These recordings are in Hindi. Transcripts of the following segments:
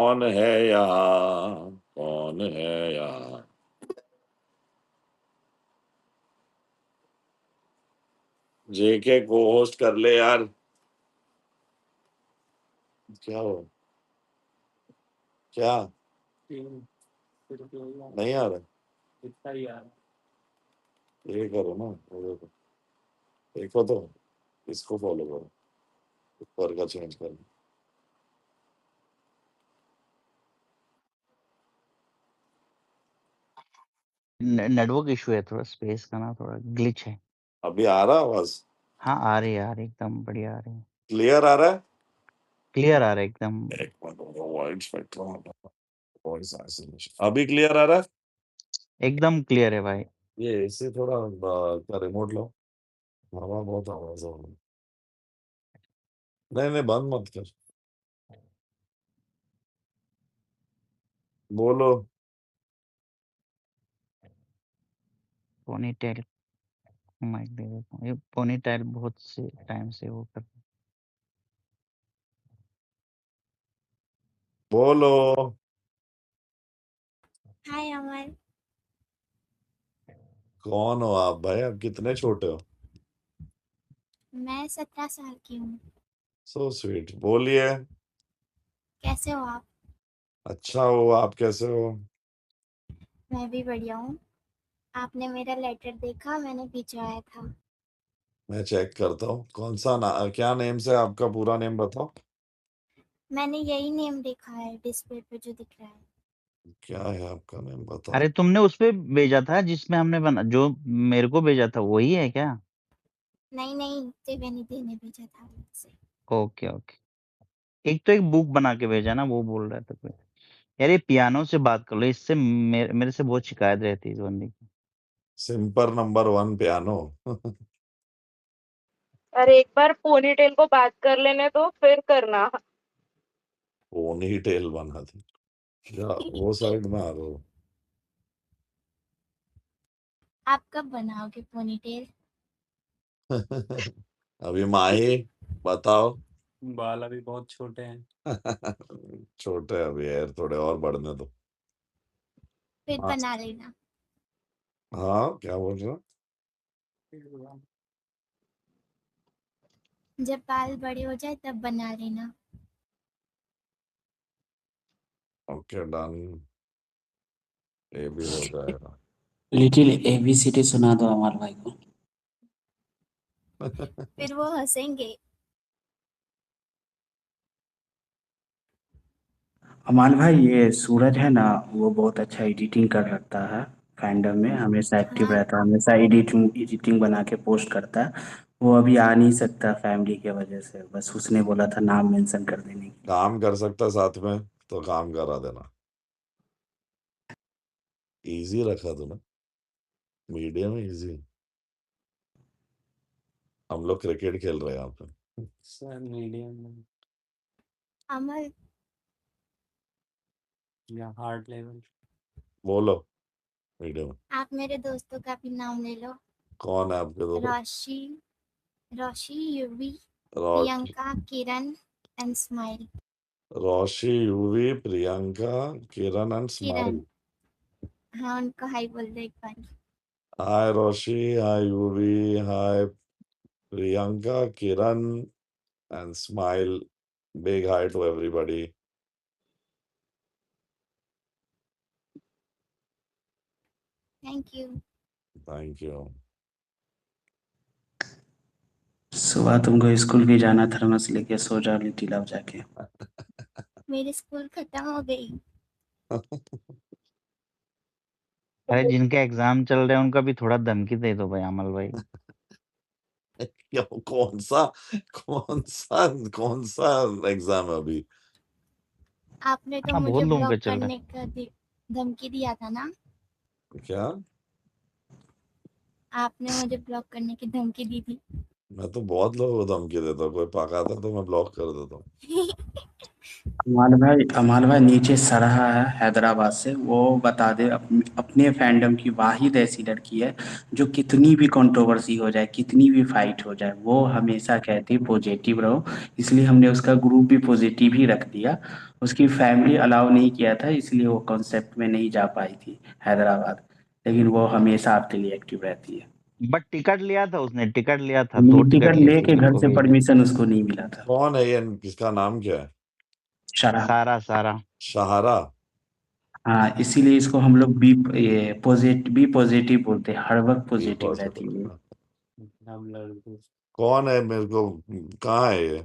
कौन है यहाँ, कौन है यहाँ? जेके को होस्ट कर ले यार। क्या हो, क्या नहीं आ रहा? ये करो ना, वो देखो, देखो तो इसको फॉलो करो, ऊपर का चेंज कर। नेटवर्क इशू है, थोड़ा स्पेस का ना थोड़ा ग्लिच है। अभी आ रहा आवाज? हाँ आ रही है, एकदम बढ़िया आ रही है, क्लियर आ रहा है? क्लियर आ रहा है एकदम। एक minute, wide spectrum, voice isolation अभी क्लियर आ रहा है? एकदम क्लियर है भाई। ये इससे थोड़ा का रिमोट लो, हवा बहुत आवाज हो रही है। नहीं नहीं, बंद मत कर, बोलो। पोनीटेल माइक दे देता हूँ, ये पोनीटेल बहुत से टाइम से वो कर। बोलो। हाय अमर। कौन हो आप भाई? आप कितने छोटे हो? मैं 17 साल की हूँ। सो स्वीट, बोलिए। कैसे हो आप? अच्छा हो, आप कैसे हो? मैं भी बढ़िया हूँ। आपने मेरा लेटर देखा? मैंने भिजवाया था। मैं चेक करता हूँ। कौन सा क्या नेम से? आपका पूरा नेम बताओ। मैंने यही नेम देखा है डिस्प्ले पे जो दिख रहा है। क्या है आपका नेम, बताओ। अरे तुमने उस पे भेजा था जिसमें हमने जो मेरे को भेजा था वही है क्या? नहीं नहीं, त्रिवेणी ने भेजा था मुझसे। ओके ओके, एक तो एक बुक बना के भेजा ना, वो बोल रहा था कोई। यार ये पियानो से बात कर लो, इससे मेरे से बहुत शिकायत रहती है इस बंदी की। सिंपर नंबर 1 पियानो। अरे एक बार पोनीटेल को बात कर लेने तो फिर करना। पोनी टेल बना थी, या वो साइड में आ रहा हो। आप कब बनाओगे पोनीटेल? अभी माही बताओ। बाल अभी बहुत छोटे हैं। छोटे अभी यार, थोड़े और बढ़ने दो। फिर हाँ बना लेना। हाँ, क्या बोल रहे हो? जब बाल बड़े हो जाए तब बना लेना। ओके डन, ये भी हो जाएगा। लिटिल एबीसीडी सुना दो हमारे भाई को। फिर वो हंसेंगे। अमान भाई, ये सूरज है ना, वो बहुत अच्छा एडिटिंग कर रखता है। फैंडम में हमेशा एक्टिव हाँ, रहता है, हमेशा एडिटिंग एडिटिंग बना के पोस्ट करता है। वो अभी आ नहीं सकता फैमिली के वजह से, बस उसने बोला था नाम मेंशन कर देने के लिए। काम कर सकता साथ में तो काम करा देना। इजी रखा तूने, मीडियम इजी। हम लोग क्रिकेट खेल रहे हैं यहाँ पे। सर मीडियम अमर या हार्ड लेवल। बोलो मीडियम। आप मेरे दोस्तों का भी नाम ले लो। कौन है आपके दोस्त? Roshi, Roshi, Yuvi, Roshi, Priyanka, Kiran and Smile. Roshi, Yuvi, Priyanka, Kiran and Kiran, Smile. हाँ उनको हाई बोल दो एक बार। Hi Roshi, hi Yuvi, hi Priyanka, Kiran and Smile. Big hi to everybody. Thank you. Thank you. सुबह तुमको स्कूल भी जाना, थर्मस लेके सो जाओ लिटिल अब जाके। मेरी स्कूल खत्म हो गई। अरे जिनके एग्जाम चल रहे हैं उनका भी थोड़ा धमकी दे दो भाई, अमल भाई। कौन सा, कौन सा, कौन सा एग्जाम है अभी? आपने तो हाँ बहुत मुझे लोगों ब्लॉक का चल रहा करने का धमकी दिया था ना। क्या? आपने मुझे ब्लॉक करने की धमकी दी थी। मैं तो बहुत लोगों को धमकी देता हूँ, कोई पकाता तो मैं ब्लॉक कर देता हूँ। अमाल भाई नीचे सरहा है हैदराबाद से, वो बता दे अपने फैंडम की वाहिद ऐसी लड़की है जो कितनी भी कंट्रोवर्सी हो जाए, कितनी भी फाइट हो जाए, वो हमेशा कहती है पॉजिटिव रहो। इसलिए हमने उसका ग्रुप भी पॉजिटिव ही रख दिया। उसकी फैमिली अलाउ नहीं किया था, इसलिए वो कॉन्सेप्ट में नहीं जा पाई थी हैदराबाद, लेकिन वो हमेशा आपके लिए एक्टिव रहती है। बट टिकट लिया था उसने, टिकट लिया था, 2 नहीं, टिकट टिकट ली थी लेके घर उसको से भेज दी। परमिशन उसको नहीं मिला था। कौन है ये, किसका नाम क्या है? शराब। सारा सहारा। हाँ, इसीलिए इसको हम लोग बी पॉजिटिव बोलते हैं, हर वक्त बी पॉजिटिव रहती है ये। पॉजिटिव। कौन है मेरे को, कहाँ है ये?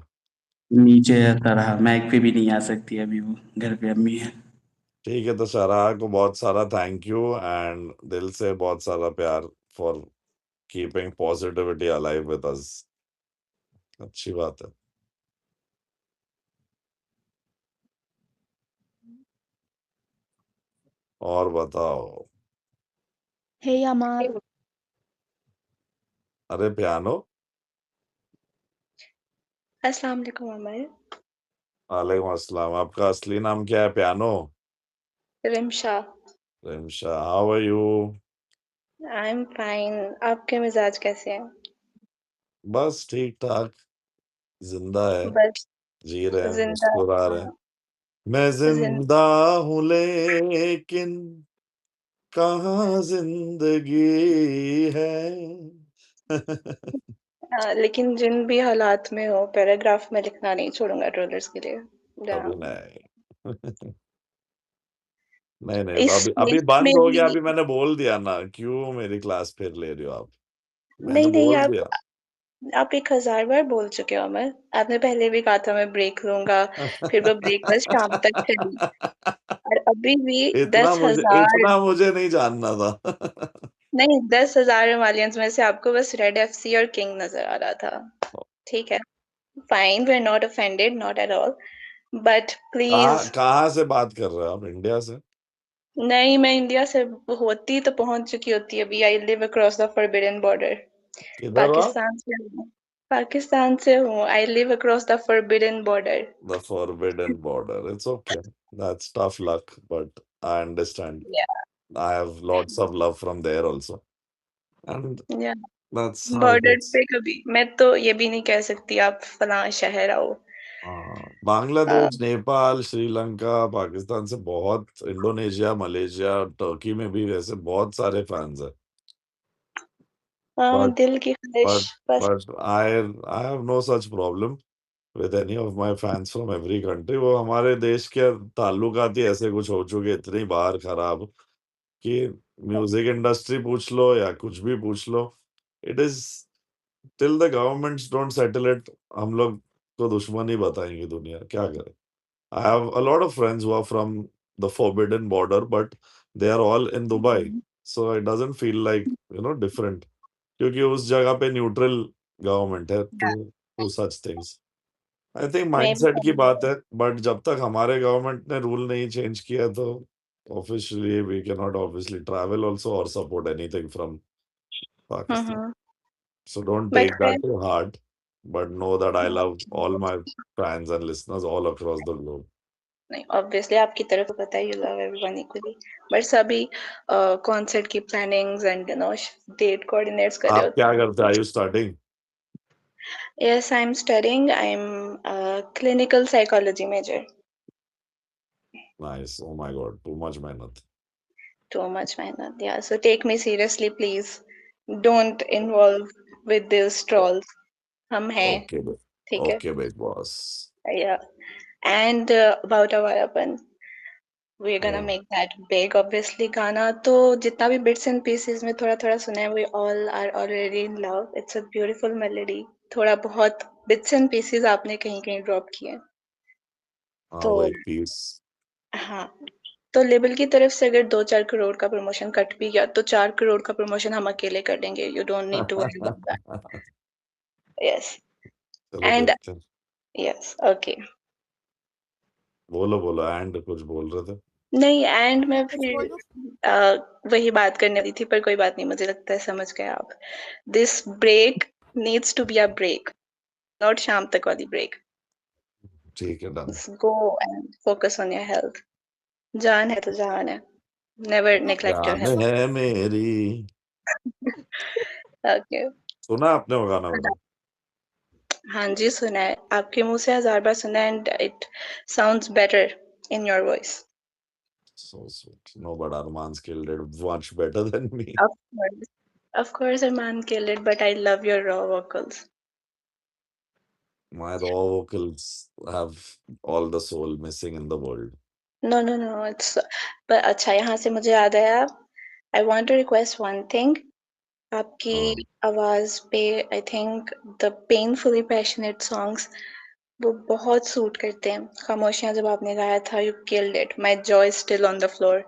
नीचे रहता रहा, मैक पे भी नहीं आ सकती अभी, वो घर पे अम्मी है। ठीक है, तो सराहा को बहुत सारा थैंक यू एंड दिल से बहुत सारा प्यार for keeping positivity alive with us. अच्छी बात है। और बताओ। Hey Amal, अरे पियानो। Assalamu alaikum Amal. वालेकुम अस्सलाम। आपका असली नाम क्या है piano? Rimsha, Rimsha, how are you? I'm fine. आपके मिजाज कैसे हैं? बस ठीक ठाक, जिंदा है, बस जी रहे हैं, जिंदा। मुस्कुरा रहे हैं। हाँ, मैं जिन जिंदा हूं लेकिन कहाँ जिंदगी है। लेकिन जिन भी हालात में हो पैराग्राफ में लिखना नहीं छोड़ूंगा ट्रोलर्स के लिए। कभी Yeah. नहीं। नहीं नहीं, इस अभी अभी लिस्ट में बंद हो गया। भी अभी मैंने बोल दिया ना, क्यों मेरी क्लास फिर ले रही हो आप? मैंने नहीं नहीं, बोल दिया। आप 1000 बार बोल चुके हो अमर। आपने पहले भी कहा था मैं ब्रेक लूंगा, फिर वो ब्रेक बस शाम तक चली, और अभी भी इतना मुझे 10,000 इतना मुझे नहीं जानना था। नहीं, 10,000 हिमालयंस में से आपको बस रेड एफसी और किंग नजर आ रहा था। ठीक है, fine, we are not offended, not at all, but कहाँ प्लीज। कहाँ से बात कर रहे हो आप? इंडिया से? नहीं, मैं इंडिया से होती तो पहुंच चुकी होती अभी। I live across the forbidden border. किधर हो आप? पाकिस्तान से हूँ। पाकिस्तान से हूँ। I live across the forbidden border. The forbidden border. It's okay. That's tough luck, but I understand. I have lots of love from there also. And या that's how it border is. पे कभी मैं तो ये भी नहीं कह सकती आप फलां शहर आओ। बांग्लादेश, नेपाल, श्रीलंका, पाकिस्तान से बहुत, इंडोनेशिया, मलेशिया, टर्की में भी वैसे बहुत सारे फैंस हैं। But दिल की ख्वाहिश but बस। but I have no such problem with any of my fans from every country. वो हमारे देश के ताल्लुकात ही ऐसे कुछ हो चुके इतनी बार खराब कि म्यूजिक इंडस्ट्री पूछ लो या कुछ भी पूछ लो, it is till the governments don't settle it, हम लोग को दुश्मन ही बताएंगे दुनिया, क्या करे। I have a lot of friends who are from the forbidden border, but they are all in Dubai, so it doesn't feel like, different, क्योंकि उस जगह पे न्यूट्रल गवर्नमेंट है to such things. I think मैं भी माइंडसेट की बात है, बट जब तक हमारे गवर्नमेंट ने रूल नहीं चेंज किया तो officially we can not obviously travel also और support anything from Pakistan, so don't but take that to heart, but know that I love all my fans and listeners all across the globe. नहीं, ऑब्वियसली आपकी तरफ तो पता है, you love everyone equally, but सभी कॉन्सर्ट की प्लानिंग्स एंड डेट कोऑर्डिनेट्स कर रहे आप क्या होते करते हैं? Are you studying? हैं। Yes, I am studying, I am clinical psychology major. Nice. Oh my God, too much मेहनत। टू मच मेहनत, yeah so take me seriously please, don't involve with this trolls. हम हैं, Okay, ठीक है। okay, big boss. Yeah and about Awarapan, we're gonna Yeah. make that big, obviously। गाना तो जितना भी bits and pieces में थोड़ा थोड़ा सुना है, we all are already in love, it's a beautiful melody। थोड़ा बहुत bits and pieces आपने कहीं कहीं drop किए, हाँ, तो वो एक पीस। हाँ, तो लेबल की तरफ से अगर 2-4 करोड़ का प्रमोशन कट भी गया तो 4 करोड़ का प्रमोशन हम अकेले कर लेंगे। You don't need to worry about that। Yes, चलो and देखते हैं। yes, okay। बोलो बोलो, एंड कुछ बोल रहे थे। नहीं, एंड मैं कुछ फिर बोलूं? वही बात करने वाली थी, पर कोई बात नहीं, मुझे लगता है समझ गए आप। This break needs to be a break, not शाम तक वाली ब्रेक। ठीक है, done. Just go and focus on your health. जान है तो जहान है. Never neglect your जान health. है मेरी। Okay. सुना आपने वो गाना मेरा? हाँ जी, सुना है. आपके मुंह से 1000 बार सुना है, and it sounds better in your voice. So sweet. No, but Arman's killed it much better than me. Of course. Of course, Arman killed it, but I love your raw vocals. My raw vocals have all the soul missing in the world. No, no, no. It's but अच्छा, यहाँ से मुझे याद आया. I want to request one thing. आपकी हाँ। आवाज पे I think the painfully passionate songs वो बहुत सूट करते हैं. खामोशियाँ जब आपने गाया था, you killed it. My jaw is still on the floor.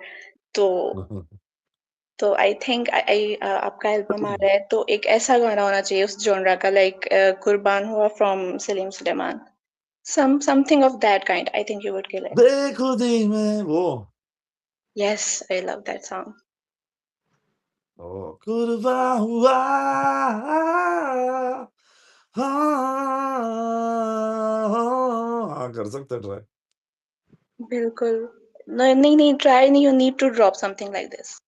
तो आई थिंक आपका एल्बम आ रहा है तो एक ऐसा गाना होना चाहिए उस जॉनरा का, like Kurbaan Hua from Salim Sulaiman. Something of that kind. I think you would kill it. बेखुदी में वो। Yes, I love that song. Kurbaan Hua. हाँ, कर सकते ट्राई। बिल्कुल. नहीं नहीं, ट्राई नहीं. You need to drop something like this.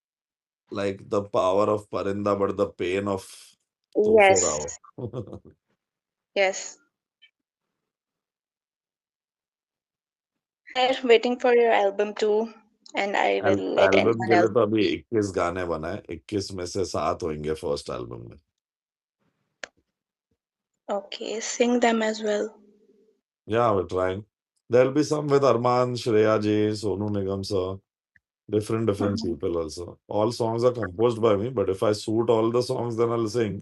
Like the power of Parinda, but the pain of Tofe yes Rao. Yes. Waiting for your album too and I will let album anyone के लिए एल्स. तो अभी 21 गाने बनाए, 21 में से 7 होंगे फर्स्ट एल्बम में। Okay, sing them as well. Yeah, we're trying. There'll be some with Arman, Shreya J, Sonu Nigam sir, different people also. All songs are composed by me, but if I suit all the songs, then I'll sing.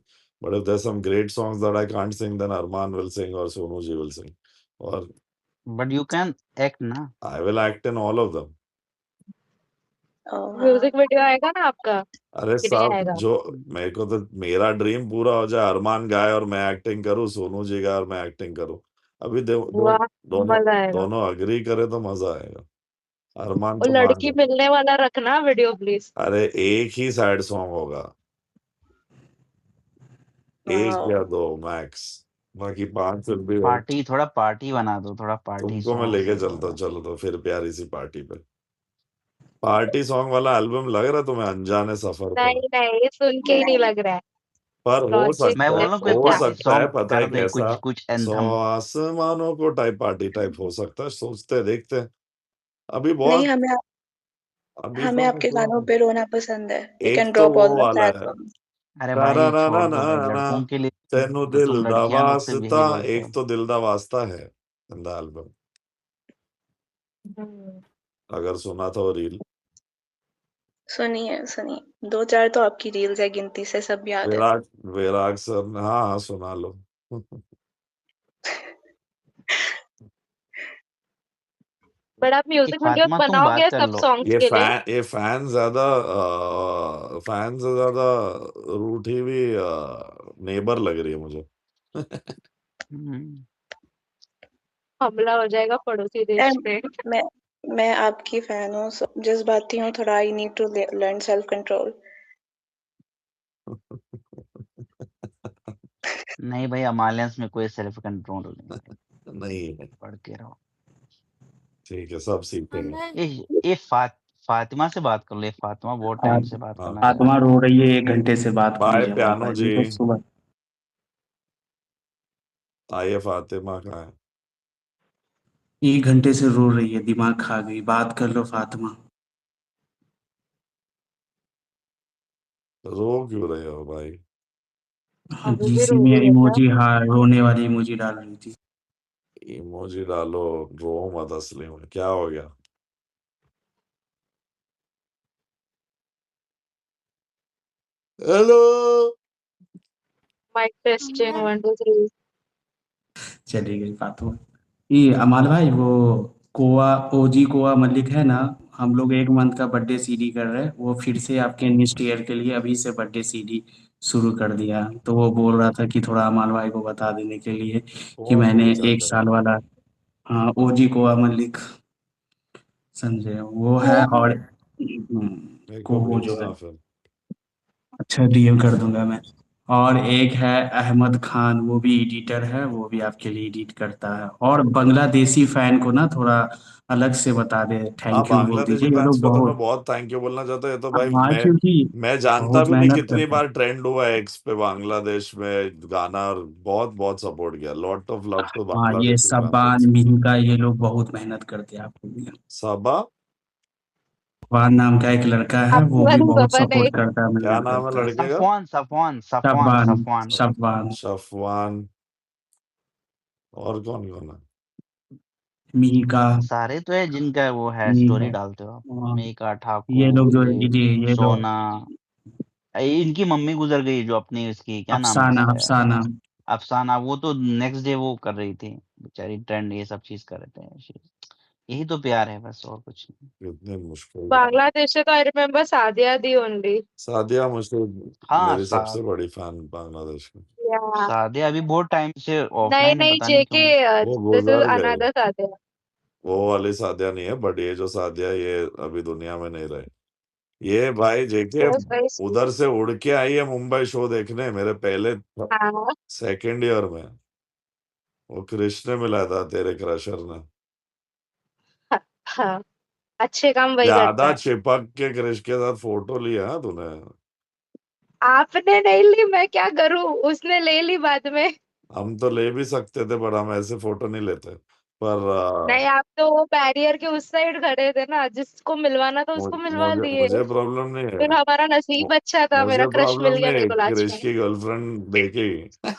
But if there's some great songs that I can't sing, then Arman will sing or Sonu Ji will sing. Or But you can act ना. I will act in all of them. Music video आएगा ना आपका? अरे कि नहीं साहब, आएगा? जो मेरे को तो मेरा ड्रीम पूरा हो जाए, अरमान गाए और मैं एक्टिंग करूं, सोनू जी गाए और मैं एक्टिंग करूं। अभी वाह, दोनों मजा आएगा. दोनों अग्री करे तो मजा आएगा। अरमान और तो मान लड़की जाए। मिलने वाला रखना वीडियो प्लीज. अरे एक ही सैड सॉन्ग होगा, एक या 2 मैक्स, बाकी 5 फिर भी पार्टी, थोड़ा पार्टी बना दो, थोड़ा पार्टी तुमको मैं सॉन्ग लेके सब चलता हूँ। होगा. चलो तो फिर प्यारी सी पार्टी पे, पार्टी सॉन्ग वाला एल्बम लग रहा है तुम्हें, अनजाने सफर पर। नहीं नहीं, ये सुन के ही नहीं लग रहा है. पर हो लॉजिक मैं सकता है, बोल रहा हूँ कोई हो पार्टी सकता है, सॉन्ग पता है कर दे, कैसा, कुछ 100 एंथम. आसमानों को टाइप पार्टी टाइप हो सकता है। सोचते देखते हैं। अभी नहीं, बहुत हमें तो आपके गानों पे रोना पसंद है. वी एक कैन तो ड्रॉप वो ऑल द वाला सैड है, सॉन्ग्स. अरे भाई छोड़ दो भाई, तारानानाना, लड़कों के लिए तेनू तो दिल तुम दा लड़कियां लोग से यही वास्ता, बोलते एक हो. तो दिल दा वास्ता है इन द एल्बम, अगर सुना था वो रील। सुनिए 2-4 तो आपकी रील्स है, गिनती से सब याद है. विराग सर ने, हाँ सुना लो। बट आप ये म्यूजिक वीडियो फातिमा तुम बात बनाओगे कर सब लो. सॉन्ग्स के लिए? ये फैन से ज्यादा रूठी हुई नेबर लग रही है मुझे। हम्म. हमला हो जाएगा पड़ोसी देश पे. मैं आपकी फैन हूँ, जज्बाती हूँ थोड़ा. I need to learn self control. नहीं भाई, अमालियंस में कोई सेल्फ कंट्रोल नहीं है. नहीं है, पढ़ के रहो. ठीक है, सब सीखेंगे। अमर, ये फातिमा से बात कर लो. ये फातिमा बहुत टाइम से बात हाँ, करना चाह आत्मा रो रही है, 1 घंटे से बात कर बाय लीजिए अमर पियानो भाई. जी। वो तो सुबह. आइए, फातिमा कहाँ है? 1 घंटे से रो रही है, दिमाग खा गई. बात कर लो फातिमा. रो क्यों रहे हो भाई? अभी भी जीसी रो में रही है क्या? इमोजी, हाँ रोने वाली इमोजी डाल रही थी. इमोजी डालो, रो मत असली में। क्या हो गया? हेलो, माइक टेस्टिंग अमर, 1 2 3. चली गई फातिमा. ये अमाल भाई, वो कोआ ओजी कोआ मलिक है ना, हम लोग 1 मंथ का बर्थडे सीडी कर रहे हैं. वो फिर से आपके नेक्स्ट ईयर के लिए अभी से बर्थडे सीडी शुरू कर दिया. तो वो बोल रहा था कि थोड़ा अमाल भाई को बता देने के लिए कि कौन मैंने बोल रहा 1 था? साल वाला. हाँ, ओजी कोआ मलिक, समझे वो है. और मेरे को कोहो जो है. भेजना फिर। अच्छा, डीएम कर दूंगा मैं. और एक है अहमद खान, वो भी एडिटर है, वो भी आपके लिए एडिट करता है। और बांग्लादेशी फैन को ना थोड़ा अलग से बता दे, हाँ, थैंक यू बोल बांग्लादेशी दीजिए, ये फैंस लोग को तो मैं बहुत। बहुत थैंक यू बोलना चाहता हूँ। ये तो भाई हाँ, क्योंकि मैं जानता बहुत भी नहीं मेहनत कितनी करते हैं। बार ट्रेंड हुआ है एक्स पे बांग्लादेश में गाना, और बहुत बहुत सपोर्ट किया। लॉट ऑफ लव टू हाँ, ये बांग्लादेशी फैंस शब्बान ऑल्सो। मिहिका, ये लोग बहुत मेहनत करते हैं आपको भी। सबा, शब्बान नाम का एक लड़का है, आपकी वो भी वाली बहुत बाबा नहीं। सपोर्ट करता है, क्या मेहनत नाम है करता है। लड़के का? सफवान सफवान सफवान शब्बान, सफवान शब्बान शफवान। और कौन कौन है? मिहिका, सारे तो है जिनका वो है, स्टोरी मिहिका। डालते हो आप। हाँ, मेका ये लोग ठाकुर, जो ये लोग सोना। इनकी मम्मी गुजर गई, जो अपनी इसकी क्या नाम है अफसाना, उसका यार, अफसाना। अफसाना। वो तो नेक्स्ट डे वो कर रही थी बेचारी, ट्रेंड ये सब चीज कर रहे थे। यही तो प्यार है बस, और कुछ नहीं। कितने मुश्किल। बांग्लादेश से तो I remember Sadia the only. Sadia मुझे हाँ मेरी सबसे बड़ी फैन बांग्लादेश की। या सादिया अभी बहुत टाइम से नहीं ऑफलाइन है, नहीं, पता नहीं जेके, क्यों। वो दिस इज गुजर गए। अनदर सादिया। वो वाली सादिया नहीं है, बट ये जो सादिया, ये अभी दुनिया में नहीं रहे। ये भाई जेके That was very उधर sweet. से उड़ के आई है मुंबई शो देखने मेरे पहले हाँ सेकेंड ईयर में। वो कृष्ण ने मिला था, तेरे क्रशर ने। हाँ, अच्छे काम वही करता ज्यादा है। चिपक के कृष्ण के साथ फोटो लिया हाँ तूने। आपने नहीं ली, मैं क्या करूं, उसने ले ली बाद में। हम तो ले भी सकते थे, पर हम ऐसे फोटो नहीं लेते। पर नहीं, आप तो वो बैरियर के उस साइड खड़े थे ना, जिसको मिलवाना था उसको मिलवा मुझे दिए। मुझे प्रॉब्लम नहीं है। फिर हमारा मु- नसीब अच्छा था, मेरा मुझे क्रश मिल प्रॉब्लम गया नहीं मेरे है को लास्ट क्रिश में। की गर्लफ्रेंड देखेगी।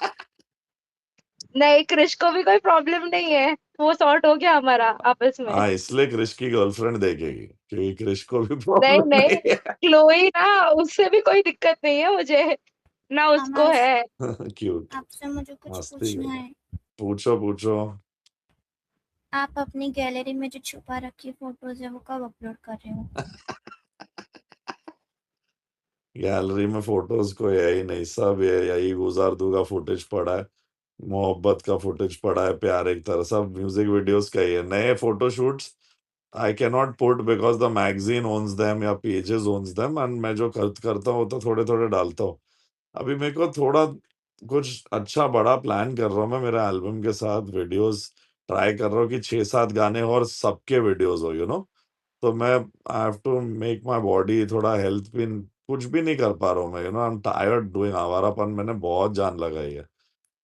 नहीं, क्रिश को भी कोई प्रॉब्लम नहीं है, वो सॉर्ट हो गया हमारा आपस में। हाँ, इसलिए क्रिश की गर्लफ्रेंड देखेगी, क्योंकि क्रिश को भी नहीं प्रॉब्लम नहीं, नहीं है। क्लोई ना, उससे भी कोई दिक्कत नहीं है मुझे, ना उसको आमाश, है। क्यूट। आपसे मुझे कुछ मस्ती पूछना कर। है। पूछो पूछो। आप अपनी गैलरी में जो छुपा रखी फोटोज है वो कब अपलोड कर रहे हो? गैलरी में फोटोज कोई है ही नहीं, सब ये यही गुजार दूंगा फुटेज पड़ा है। मोहब्बत का फुटेज पड़ा है, प्यार एक तरह, सब म्यूजिक वीडियोस का ही है। नए photo shoots I can not put because the magazine owns them या पेजेस ओन्स देम, एंड मैं जो करता हूँ तो थोड़े थोड़े डालता हूँ। अभी मेरे को थोड़ा कुछ अच्छा बड़ा प्लान कर रहा हूँ मैं मेरे एल्बम के साथ। वीडियोस ट्राई कर रहा हूँ कि 6-7 गाने और सबके वीडियोस हो, तो मैं I have to make my body थोड़ा हेल्थ भी, कुछ भी नहीं कर पा रहा हूँ मैं, आई एम टायर्ड डूइंग आवारापन, मैंने बहुत जान लगाई है।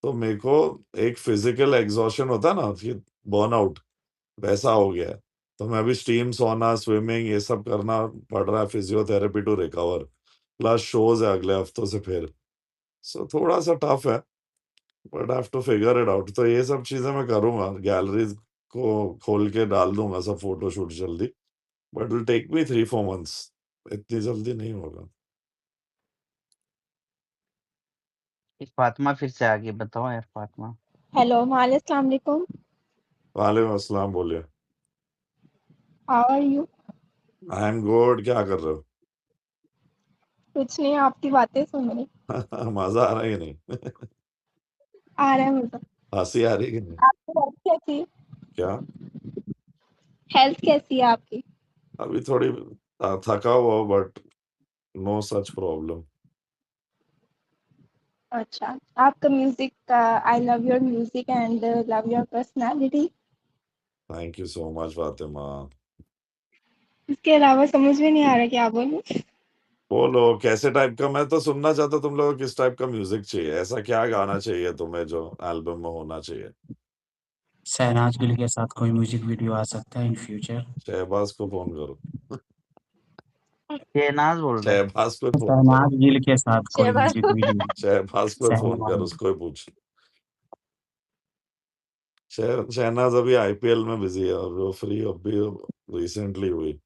तो मेरे को एक फिजिकल एग्जॉशन होता है ना कि बर्नआउट, वैसा हो गया है। तो मैं अभी स्टीम सोना, स्विमिंग ये सब करना पड़ रहा है, physiotherapy to recover, plus shows है अगले हफ्तों से फिर। सो थोड़ा सा टफ है, but I have to figure it out. तो ये सब चीजें मैं करूंगा, गैलरीज को खोल के डाल दूंगा सब फोटो शूट जल्दी, but will take me 3-4 months. इतनी जल्दी नहीं होगा। फातिमा फिर से आ गई, बताओ यार फातिमा। हेलो माले, अस्सलाम वालेकुम। वालेकुम अस्सलाम, बोलिए। How are you? I am good. क्या कर रहे कुछ नहीं, आपकी बातें सुन रही। हो? मजा आ रहा है कि नहीं? आ रहा है मुझे। हंसी आ रही है कि नहीं? आपकी हेल्थ कैसी है? क्या? हेल्थ कैसी है आपकी? अभी थोड़ी थका हुआ, बट नो सच प्रॉब्लम। अच्छा, आपका music, I love your music and love your personality. Thank you so much Fatima. इसके अलावा समझ में नहीं आ रहा क्या बोलूं। बोलो कैसे टाइप का, मैं तो सुनना चाहता हूं तुम लोगों को किस टाइप का म्यूजिक चाहिए, ऐसा क्या गाना चाहिए तुम्हें जो एल्बम में होना चाहिए? शहनाज गिल के साथ कोई म्यूजिक वीडियो आ सकता है इन फ्यूचर? शहबाज को फोन करो। शहनाज बोल रहे हैं। शहबाज को फोन करो। शहनाज गिल के साथ कोई शहबाज म्यूजिक वीडियो। शहबाज को फोन कर, शहनाज। उसको ही पूछ। शहनाज अभी आईपीएल में बिजी है, और वो फ्री अभी रिसेंटली हुई।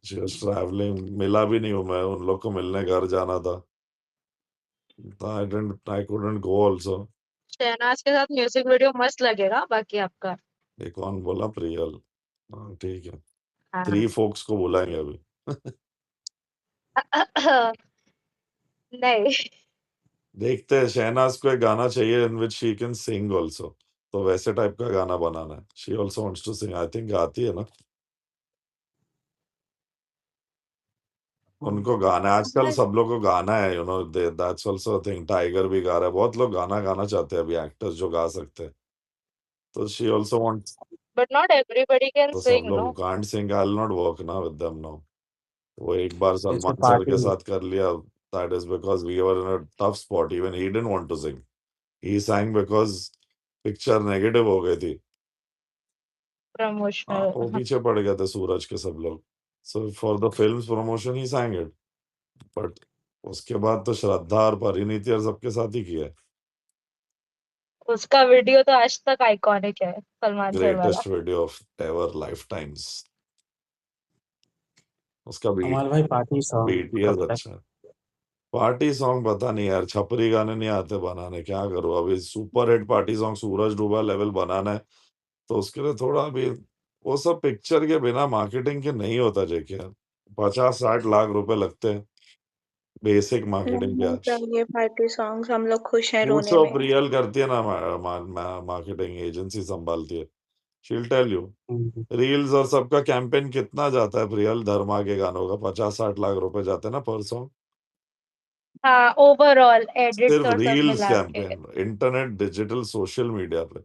शी वाज ट्रैवलिंग, मिला भी नहीं हूं मैं, उन लोग को मिलने घर जाना था। I couldn't go also. Shehnaaz के साथ म्यूजिक वीडियो मस्त लगेगा बाकी आपका। ये कौन बोला? प्रियल। हाँ, ठीक है। हाँ। 3 फोक्स को बुलाएंगे अभी। नहीं, देखते हैं, शहनाज को एक गाना चाहिए in which she can sing also, तो वैसे टाइप का गाना बनाना है। She also wants to sing, I think आती है ना। उनको गाना आजकल बस सब लोग को गाना है, you know, that's also a thing. Tiger भी गा रहा है, बहुत लोग गाना गाना चाहते हैं अभी, एक्टर्स जो गा सकते हैं। तो she also wants, But not everybody can तो सब sing, लोग no? Can't Singh, I will not work ना विद देम नाउ। वो एक बार जैसे सलमान सर पार्टी के साथ कर लिया, that is because we were in a tough spot, even he didn't want to sing, he sang because picture negative हो गई थी। हाँ, Promotional. वो पीछे पड़ गए थे सूरज के सब लोग। So for the films promotion he sang it, but उसके बाद तो श्रद्धा और परिणीति और सबके साथ ही किया है। उसका वीडियो तो आज तक आइकॉनिक है, सलमान सर वाला। Greatest video of ever life times. उसका कमाल भाई पार्टी सॉन्ग बीटीएस कब तक? अच्छा है। पार्टी सॉन्ग पता नहीं यार, छपरी गाने नहीं आते बनाने, क्या करूँ अभी। सुपर हिट पार्टी सॉन्ग सूरज डूबा लेवल बनाना है, तो उसके लिए थोड़ा अभी वो सब पिक्चर के बिना मार्केटिंग के नहीं होता जेके। 50-60 लाख रुपए लगते हैं बेसिक मार्केटिंग के नहीं आज। चाहिए पार्टी सॉन्ग्स, हम लोग खुश हैं रोने पूछो, में। प्रियल करती है ना, मार्केटिंग एजेंसी संभालती है, शील टेल यू। रील्स और सबका कैंपेन कितना जाता है प्रियल, धर्मा के गानों का 50-60 लाख रुपए जाते हैं ना पर सॉन्ग। हाँ, ओवरऑल एडिट्स सिर्फ और सब रील्स मिला के campaign, internet, digital, social media पे।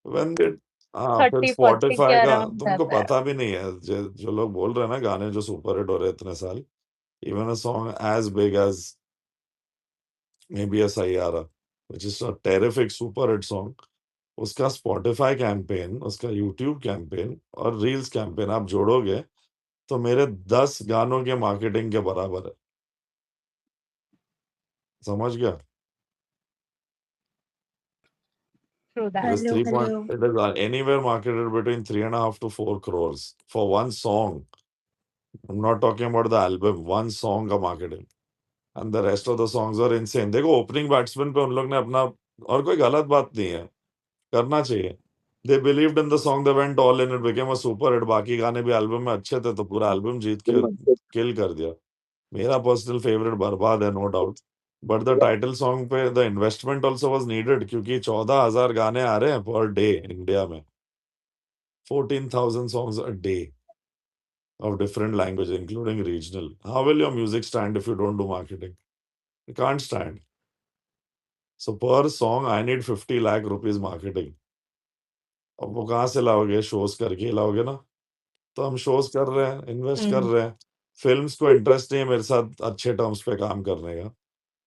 व्हेन दे, हाँ, फिर 30-40 के स्पॉटिफाई का अराउंड तुमको जाता है। पता भी नहीं है, जो लोग बोल रहे हैं ना गाने जो सुपर हिट हो रहे हैं इतने साल, even a song as big as may be a Saiyaara, which is a terrific super hit song, उसका स्पॉटिफाई कैंपेन, उसका यूट्यूब कैंपेन और रील्स कैंपेन आप जोड़ोगे तो मेरे 10 गानों के मार्केटिंग के बराबर है। समझ गया? True It that. is hello 3 point, hello it is anywhere marketed between 3.5 to 4 crores for one song. I'm not talking about the album, one song का marketing. And the rest of the songs are insane. देखो ओपनिंग बैट्समैन पे उन लोग ने अपना, और कोई गलत बात नहीं है, करना चाहिए। They believed in the song, they went all in, it became a super hit। बाकी गाने भी एल्बम में अच्छे थे तो पूरा एल्बम जीत के किल कर दिया। मेरा पर्सनल फेवरेट बर्बाद है, no doubt, but the title song पे the investment also was needed, क्योंकि 14,000 गाने आ रहे हैं पर डे इंडिया में, 14,000 songs a day of different language including regional। How will your music stand if you don't do marketing? It can't stand। So per song I need 50 lakh rupees marketing। अब वो कहाँ से लाओगे, शोज करके ही लाओगे ना। तो हम शोज कर रहे हैं, इन्वेस्ट कर रहे हैं। फिल्म्स को इंटरेस्ट नहीं है मेरे साथ अच्छे टर्म्स पे काम करने का,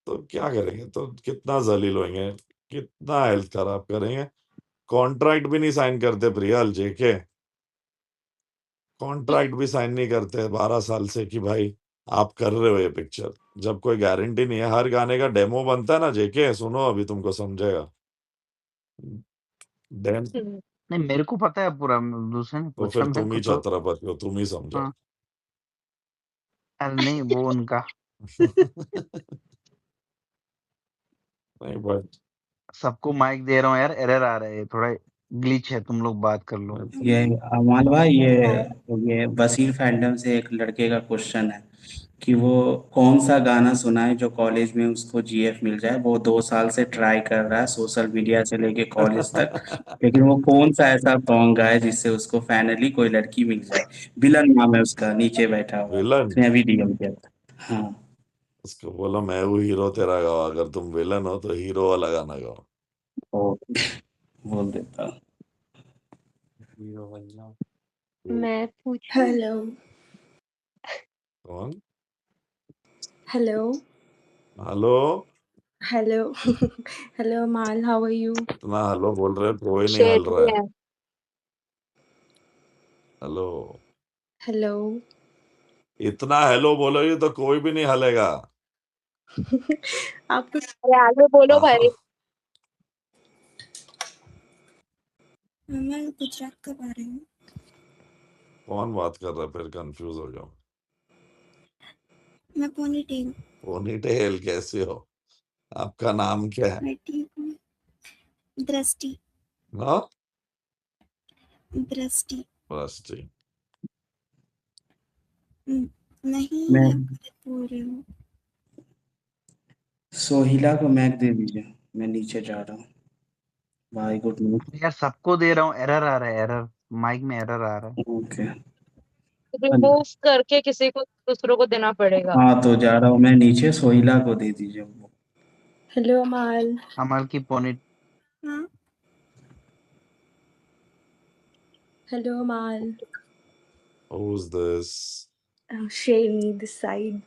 तो क्या करेंगे, तो कितना जलील होंगे, कितना हेल्थ खराब करेंगे। कॉन्ट्रैक्ट भी नहीं साइन करते प्रियल जेके, कॉन्ट्रैक्ट भी साइन नहीं करते 12 साल से कि भाई आप कर रहे हो ये पिक्चर, जब कोई गारंटी नहीं है। हर गाने का डेमो बनता है ना जेके, सुनो अभी तुमको समझेगा। डेम नहीं मेरे को पता है पूरा, दूसरे ने तो पूछा फिर मेरे तुम को ही तो। छत्रपति हो, तुम ही समझो। हाँ, अरे नहीं वो उनका, नहीं बट सबको माइक दे रहा हूँ यार, एरर आ रहा है, थोड़ा ग्लिच है, तुम लोग बात कर लो। ये अमाल भाई, ये बसीर फैंडम से एक लड़के का क्वेश्चन है कि वो कौन सा गाना सुना है जो कॉलेज में उसको जीएफ मिल जाए। वो 2 साल से ट्राई कर रहा है सोशल मीडिया से लेके कॉलेज तक, लेकिन वो कौन सा ऐसा सॉन्ग गाए जिससे उसको फाइनली कोई लड़की मिल जाए। विलन नाम है उसका, नीचे बैठा हुआ है, विलन, उसने अभी डीएम किया था। हाँ, उसको बोला मैं हूँ हीरो तेरा गाओ, अगर तुम विलन हो तो हीरो वाला गाना गाओ। वो बोल देता। मैं पूछूं? हेलो कौन? हेलो हेलो, हेलो हेलो माल, हाउ आर यू? इतना हेलो बोल रहे कोई नहीं हल रहा शेरनी है। है। हेलो, हेलो इतना हेलो बोलोगे तो कोई भी नहीं हलेगा। आपको अरे आगे बोलो भाई। मैं गुजरात का आ रही हूँ। कौन बात कर रहा है, फिर कंफ्यूज हो गया। मैं पोनी टेल। पोनीटेल कैसे हो, आपका नाम क्या है? मैं ठीक हूँ। दृष्टि। ना दृष्टि। बस ठीक। नहीं, मैं मैं गलत बोल रही हूँ। सोहिला को मैक दे दीजिए, मैं नीचे जा रहा हूँ। भाई गुड नाइट। यार सबको दे रहा हूँ, एरर आ रहा है, एरर, माइक में एरर आ रहा है। ओके। रिमूव करके किसी को दूसरों को देना पड़ेगा। हाँ तो जा रहा हूँ मैं नीचे, सोहिला को दे दीजिए वो। Hello, Amal. अमल की पोनी हाँ Hello, Amal. Who's this? Sherni, this side.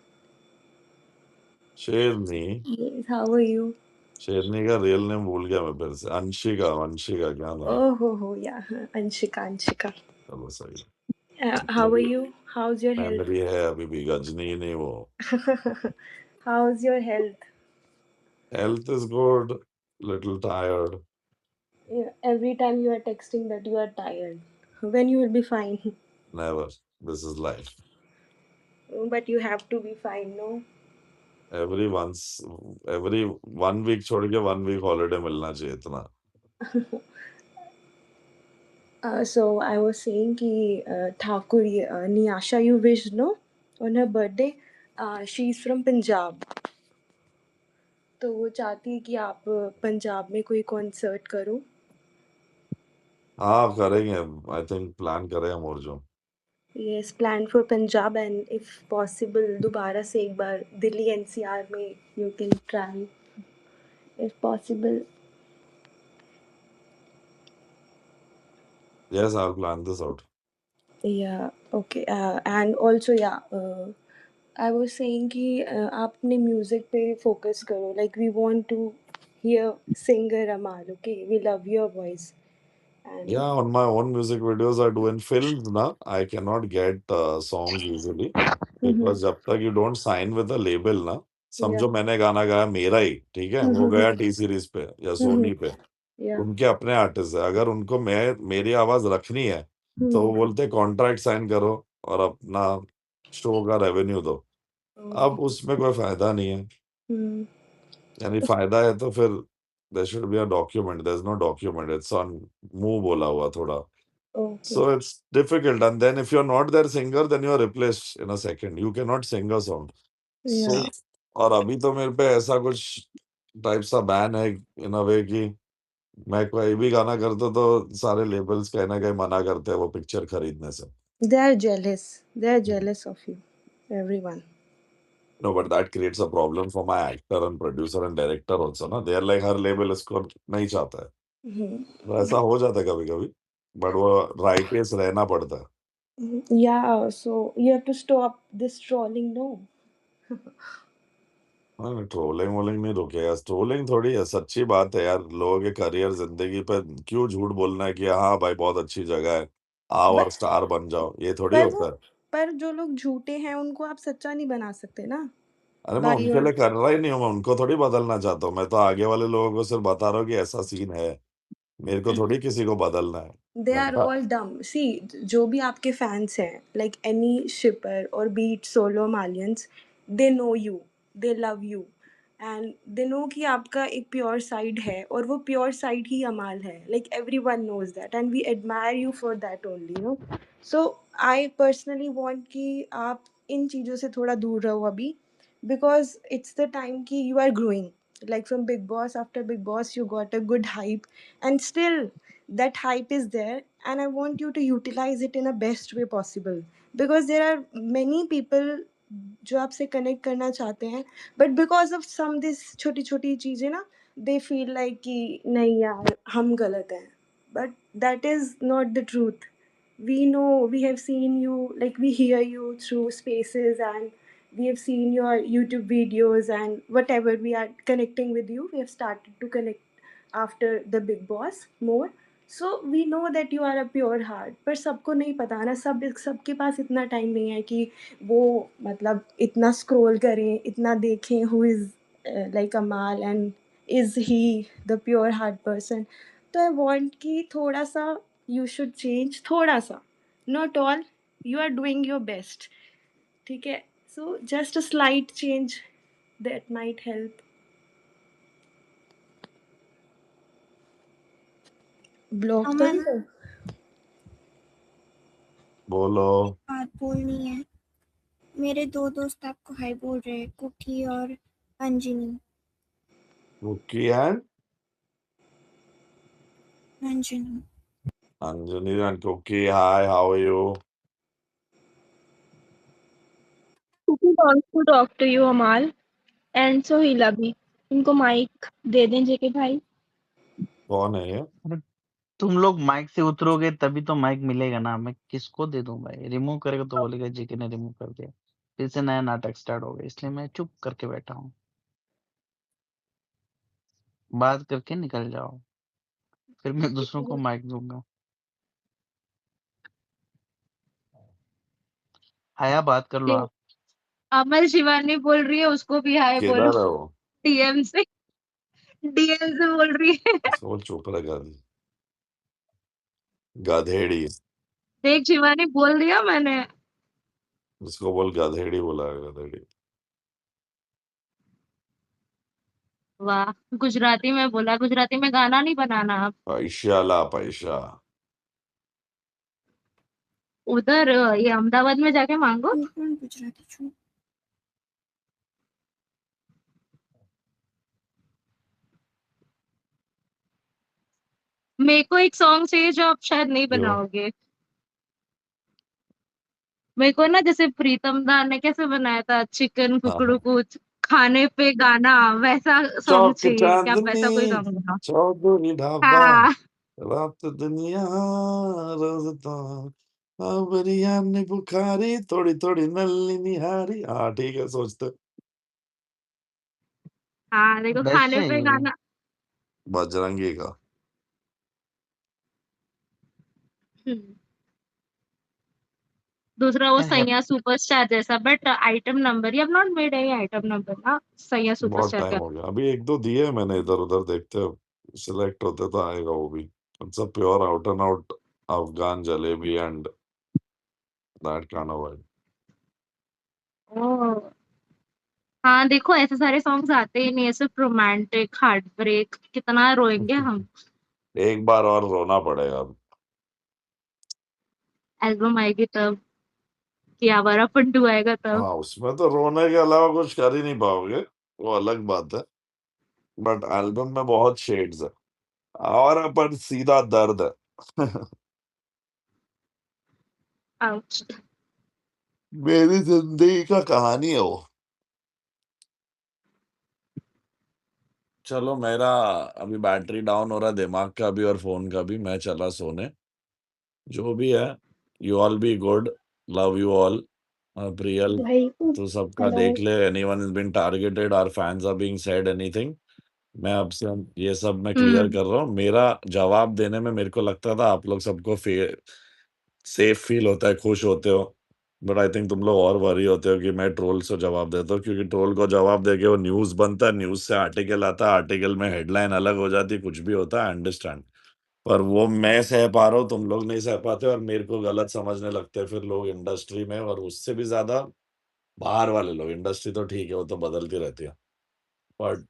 शेरनी। Yes, how are you? शेरनी का रियल नेम भूल गया मैं फिर से। अंशिका, वंशिका क्या नाम? Oh, yeah. Anshika. चलो सही। How are you? How's your health? Memory है अभी भी, गजनी नहीं वो। How's your health? Health is good, little tired. Yeah, every time you are texting that you are tired. When you will be fine? Never. This is life. But you have to be fine, no? every 1 week छोड़ के 1 week holiday मिलना चाहिए इतना। So I was saying कि Thakur, Niyasha, you wished, no? On her birthday. She's from Punjab. तो वो चाहती है कि आप पंजाब में कोई कॉन्सर्ट करो। हाँ करेंगे, आई थिंक प्लान करें हम और जो। Yes, plan for Punjab and if possible दोबारा से एक बार दिल्ली NCR में you can try if possible. Yes, I'll plan this out. Yeah, okay. And also I was saying कि आप अपने म्यूजिक पे फोकस करो, like we want to hear singer Amal, okay? We love your voice and Yeah, on my own music videos I do in films ना, I cannot get songs easily because जब तक you don't sign with a label ना, समझो मैंने गाना गाया मेरा ही, ठीक है, वो गया टी सीरीज पे या सोनी पे, yeah. उनके अपने आर्टिस्ट है, अगर उनको मेरी आवाज रखनी है तो वो बोलते कॉन्ट्रैक्ट साइन करो और अपना शो का रेवेन्यू दो। अब उसमें कोई फायदा नहीं है, Hmm. यानी फायदा है तो फिर there should be a document, there is no document, it's on मुंह बोला हुआ थोड़ा। Okay. So it's difficult, and then if you're not their singer, then you're replaced in a second. You cannot sing a song. So Yeah. और अभी तो मेरे पे ऐसा कुछ टाइप सा बैन है इन अ वे कि मैं कोई भी गाना करता तो सारे लेबल्स कहीं ना कहीं मना करते हैं वो पिक्चर खरीदने से। They are jealous. They are jealous of you. Everyone. No, but that creates a problem for my actor and producer and director also ना। They are like her label इसको नहीं चाहता है, तो ऐसा हो जाता है कभी कभी, बट वो राइटेस रहना पड़ता है। Yeah, so you have to stop this trolling, no? Trolling वोलिंग नहीं रुकेगा, ट्रोलिंग थोड़ी है, सच्ची बात है यार, लोगों के करियर जिंदगी पे क्यों झूठ बोलना है कि हाँ भाई बहुत अच्छी जगह है, आओ और But स्टार बन जाओ, ये थोड़ी पर होता है। पर जो लोग झूठे हैं उनको आप सच्चा नहीं बना सकते ना। अरे मैं By उनके your लिए कर रहा ही नहीं हूँ, मैं उनको थोड़ी बदलना चाहता हूँ, मैं तो आगे वाले लोगों को सिर्फ बता रहा हूँ कि ऐसा सीन है, मेरे को थोड़ी किसी को बदलना है। they are घंटा all dumb. See, जो भी आपके फैंस हैं, like any shipper or be it solo Malians, they know you, they love you, and they know कि आपका एक प्योर साइड है और वो प्योर साइड ही अमाल है. Like everyone knows that, and we admire you for that only, you know. So I personally want कि आप इन चीज़ों से थोड़ा दूर रहो अभी, because it's the time कि you are growing. Like from Big Boss, after Big Boss, you got a good hype, and still that hype is there, and I want you to utilize it in a best way possible, because there are many people जो आपसे कनेक्ट करना चाहते हैं, but because of some this छोटी छोटी चीज़ें ना, दे फील लाइक कि नहीं यार हम गलत हैं, but that is not the truth. We know, we have seen you, like we hear you through spaces, and we have seen your YouTube videos, and whatever, we are connecting with you, we have started to connect after the Big Boss more. So we know that you are a pure heart, पर सबको नहीं पता ना, सबके पास इतना टाइम नहीं है कि वो मतलब इतना स्क्रॉल करें, इतना देखें who is like Amal and is he the pure heart person. तो आई वॉन्ट कि थोड़ा सा यू शुड चेंज, थोड़ा सा, not all, you are doing your best, ठीक है. So just a slight change that might help. Block तो नहीं अमन कर. बोलो। बात बोलनी है. मेरे 2 दोस्त आपको हाय बोल रहे हैं, कुकी और Anjani. Kuki and Anjani. Anjani and Kuki, hi, how are you? Kuki wants to talk to you, Amal, and so he'll be. इनको माइक दे दें जेके भाई. कौन है ये? अरे तुम लोग माइक से उतरोगे तभी तो माइक मिलेगा ना। मैं किसको दे दूं भाई? रिमूव करेगा तो बोलेगा जीके ने रिमूव कर दिया, फिर से नया नाटक स्टार्ट हो गया। इसलिए मैं चुप करके बैठा हूँ। बात करके निकल जाओ, फिर मैं दूसरों को माइक दूंगा। आया बात कर लो आप। अमल शिवानी बोल रही है, उसको भी हाय बोलो किधर है वो? डीएम से बोल रही है। इसको बोल चुप रह गधी, गधेड़ी। देख शिवानी बोल दिया मैंने। इसको बोल गधेड़ी, बोला है गधेड़ी। वाह, गुजराती में बोला। गुजराती में गाना नहीं बनाना आप। पैसा ला पैसा। उधर ये अहमदाबाद में जाके मांगो। હું પણ ગુજરાતી છું. मेरे को एक सॉन्ग चाहिए जो आप शायद नहीं क्यों? बनाओगे। मेरे को ना, जैसे प्रीतम दा ने कैसे बनाया था चिकन हाँ कुकड़ू हाँ। कुछ खाने पे गाना, वैसा सॉन्ग चौक चाहिए कि आप वैसा कोई चांदनी, सॉन्ग बनाओ। चौधरी ढाबा, हाँ रात दुनिया रोजता, बिरयानी बुखारी, थोड़ी थोड़ी नल्ली निहारी। हाँ ठीक है, सोचते। हाँ, देखो बेस्ट खाने है पे ये। गाना। बजरंगी का। हम्म। दूसरा वो यार सैया सुपरस्टार जैसा, but item number, you have not made any item number ना सैया बहुत सुपरस्टार टाइम का। हो गया, अभी एक दो दिए मैंने इधर उधर, देखते हैं सिलेक्ट होते तो आएगा वो भी। It's a pure out and out Afghan jalebi and that kind of vibe. Oh हाँ, देखो ऐसे सारे सॉन्ग्स आते ही नहीं है, सिर्फ रोमांटिक, हार्ट ब्रेक, कितना रोएंगे हम। एक बार और रोना पड़ेगा अब। एल्बम आएगी तब, कि आवारा पट्टू आएगा तब। हाँ, उसमें तो रोने के अलावा कुछ कर ही नहीं पाओगे, वो अलग बात है। बट एल्बम में बहुत शेड्स है, और अपन सीधा दर्द है। आउच। मेरी जिंदगी का कहानी है वो। चलो, मेरा अभी बैटरी डाउन हो रहा है, दिमाग का भी और फोन का भी। मैं चला सोने। जो भी है, you all be good, love you all. Priyal, भाई तो सबका हेलो. देख ले। Anyone is been targeted, our fans are being said anything, मैं अब से ये सब मैं क्लियर हम्म कर रहा हूँ। मेरा जवाब देने में मेरे को लगता था आप लोग सबको सेफ फील होता है, खुश होते हो। बट आई थिंक तुम लोग और वरी होते हो कि मैं ट्रोल्स को जवाब देता हूँ, क्योंकि ट्रोल को जवाब देके वो न्यूज़ बनता है, न्यूज़ से आर्टिकल आता है, आर्टिकल में हेडलाइन अलग हो जाती है, कुछ भी होता है, अंडरस्टैंड। पर वो मैं सह पा रहा हूँ, तुम लोग नहीं सह पाते, और मेरे को गलत समझने लगते हैं फिर लोग इंडस्ट्री में, और उससे भी ज़्यादा बाहर वाले लोग। इंडस्ट्री तो ठीक है, वो तो बदलती रहती है, बट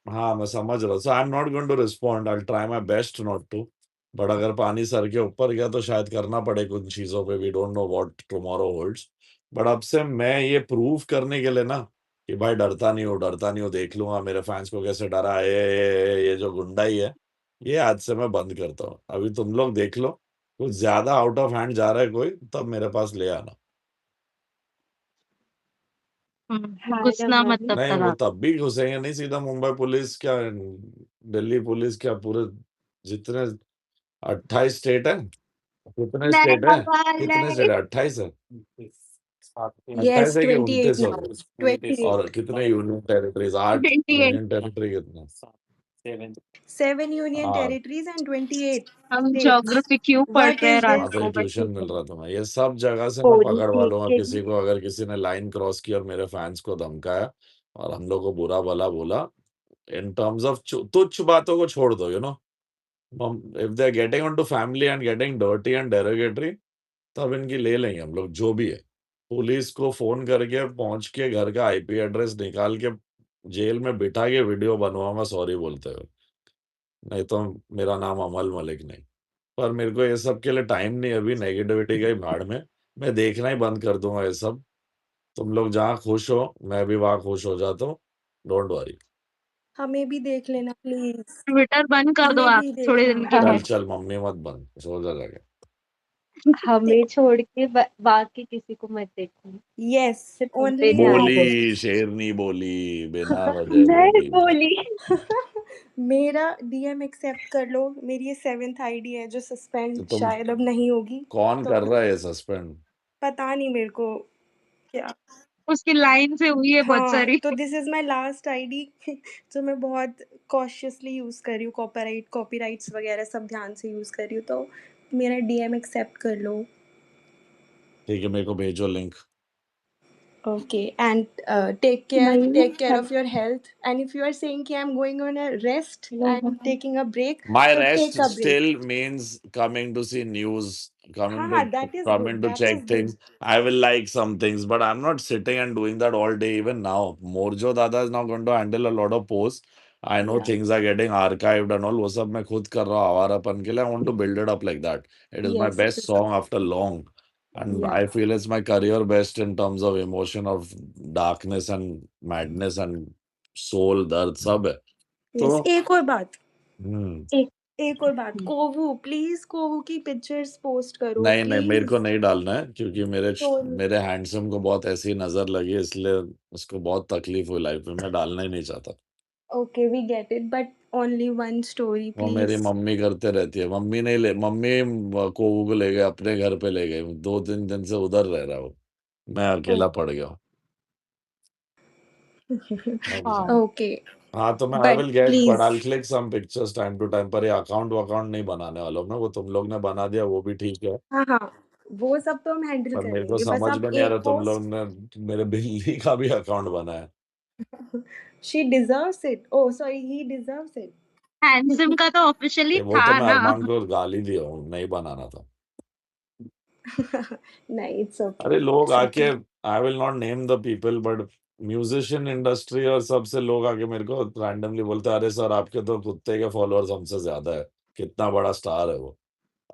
हाँ, मैं समझ रहा हूँ। So I am not going to respond, I will try my best not to. But अगर पानी सर के ऊपर गया तो शायद करना पड़े कुछ चीज़ों पे। We don't know what tomorrow holds. But अब से मैं ये प्रूव करने के लिए ना कि भाई डरता नहीं हूँ, देख लूंगा मेरे फैंस को कैसे डरा है, ये जो गुंडाई है, ये आज से मैं बंद करता हूँ। अभी तुम लोग देख लो, कुछ ज्यादा आउट ऑफ हैंड जा रहा है कोई, तब मेरे पास ले आना। हाय घुसना मत अमन. तब नहीं, तक वो आप। तब भी घुसेंगे नहीं, सीधा मुंबई पुलिस क्या, दिल्ली पुलिस क्या, पूरे जितने 28 स्टेट है। कितने नहीं स्टेट है? पापा कितने नहीं। स्टेट है? 28 है। Yes, 28 है कि 28 29 हो now. गए? 28. और कितने यूनियन टेरिटरीज? 8 28। यूनियन टेरिटरी कितने? 7 union हाँ territories and 28 हम states. ज्योग्राफी क्यों पढ़ What रहे हैं is हाँ, this? रात तो ये को ट्यूशन बच्चे मिल को? रहा तुम्हें, ये सब जगह से मैं Holy पकड़वा लूंगा किसी speaking. को, अगर किसी ने लाइन क्रॉस की और मेरे फैंस को धमकाया और हम लोग को बुरा भला बोला। इन टर्म्स ऑफ तुच्छ बातों को छोड़ दो, if they are getting on to family and getting dirty and derogatory, तब इनकी ले लेंगे हम लोग, जो भी है। पुलिस को फोन करके पहुंच के घर का आईपी एड्रेस निकाल के जेल में बिठा के वीडियो बनवाऊंगा सॉरी बोलते हुए। नहीं तो मेरा नाम अमल मलिक नहीं। पर मेरे को ये सब के लिए टाइम नहीं है अभी, नेगेटिविटी का ही भाड़ में मैं देखना ही बंद कर दूंगा ये सब। तुम लोग जहाँ खुश हो, मैं भी वहां खुश हो जाता हूँ। Don't worry. हमें भी देख लेना प्लीज. ट्विटर बंद कर दो हमें आप भी थोड़े देखना. दिन के चल लिए। चल, मम्मी मत बंद, सो जा जाके। हमें छोड़ के बाकी किसी को मत देखो, यस, सिर्फ हम पे ओनली ध्यान यू। दो। बोली शेरनी बोली, बिना वजह मैं बोली। बोली। मेरा डीएम एक्सेप्ट कर लो, मेरी ये 7th आईडी है जो तो सस्पेंड तुम शायद अब नहीं होगी, कौन तो कर रहा है ये सस्पेंड? पता नहीं मेरे को क्या। उसकी लाइन से हुई है बहुत हाँ, सारी। तो this is my last ID जो मैं बहुत कॉशियसली यूज़ कर रही हूँ, कॉपीराइट्स वगैरह सब ध्यान से यूज़ कर रही हूँ, तो मेरा डीएम एक्सेप्ट कर लो। ठीक है, मेरे को भेजो लिंक। ओके, एंड टेक नहीं care of your health, and if you are saying कि I am going on a rest, I am taking a break, My तो rest take a break. still means coming to see news, हाँ, हाँ, that is good, that check is good. things. I will like some things, but I'm not sitting and doing that all day. Even now, Morjo Dada is now going to handle a lot of posts. I know या, things are getting archived and all. वो सब मैं खुद कर रहा हूँ आवारापन के लिए. I want to build it up like that. It is my yes, best song after long, and या, I feel it's my career best in terms of emotion of darkness and madness and soul दर्द सब है. यस। तो एक और बात, हम्म एक और बात, कोवू प्लीज़, कोवू की पिक्चर्स पोस्ट करो नहीं नहीं, मेरे को प्लीज़। नहीं डालना है क्योंकि तो मेरे हैंडसम को बहुत ऐसी नजर लगी, इसलिए उसको बहुत तकलीफ हुई लाइफ में. मैं डालना ही नहीं चाहता. Okay, we get it, but only one story वो मेरी प्लीज़। मम्मी करते रहती है. मम्मी कोवू को ले गए, अपने घर पे ले गए. 2-3 दिन से उधर रह रहा हूँ. मैं अकेला पड़ गया हूँ. अब हाँ ओके, हाँ, तो मैं I but will get, but please. I click some pictures time to time. पर ये अकाउंट वकाउंट नहीं बनाने वाला हूँ मैं. वो तुम लोग ने बना दिया, वो भी ठीक है. हाँ, हाँ, वो सब तो हम हैंडल पर कर मेरे को लेंगे, बस समझ आप में नहीं आ रहा, एक तुम लोग पोस्ट। ने मेरे बिल्ली का भी अकाउंट बनाया. She deserves it, oh sorry, he deserves it. Handsome का तो ऑफिशियली वो तो था मैं ना। अरमान को गाली दिया हूँ, नहीं बनाना था. नहीं, इट्स ओके, अरे लोग इट्स आके, okay. I will not name the people, but musician industry और सबसे लोग आके मेरे को रैंडमली बोलते हैं, अरे सर आपके तो कुत्ते के फॉलोअर्स हमसे ज्यादा है, कितना बड़ा स्टार है वो.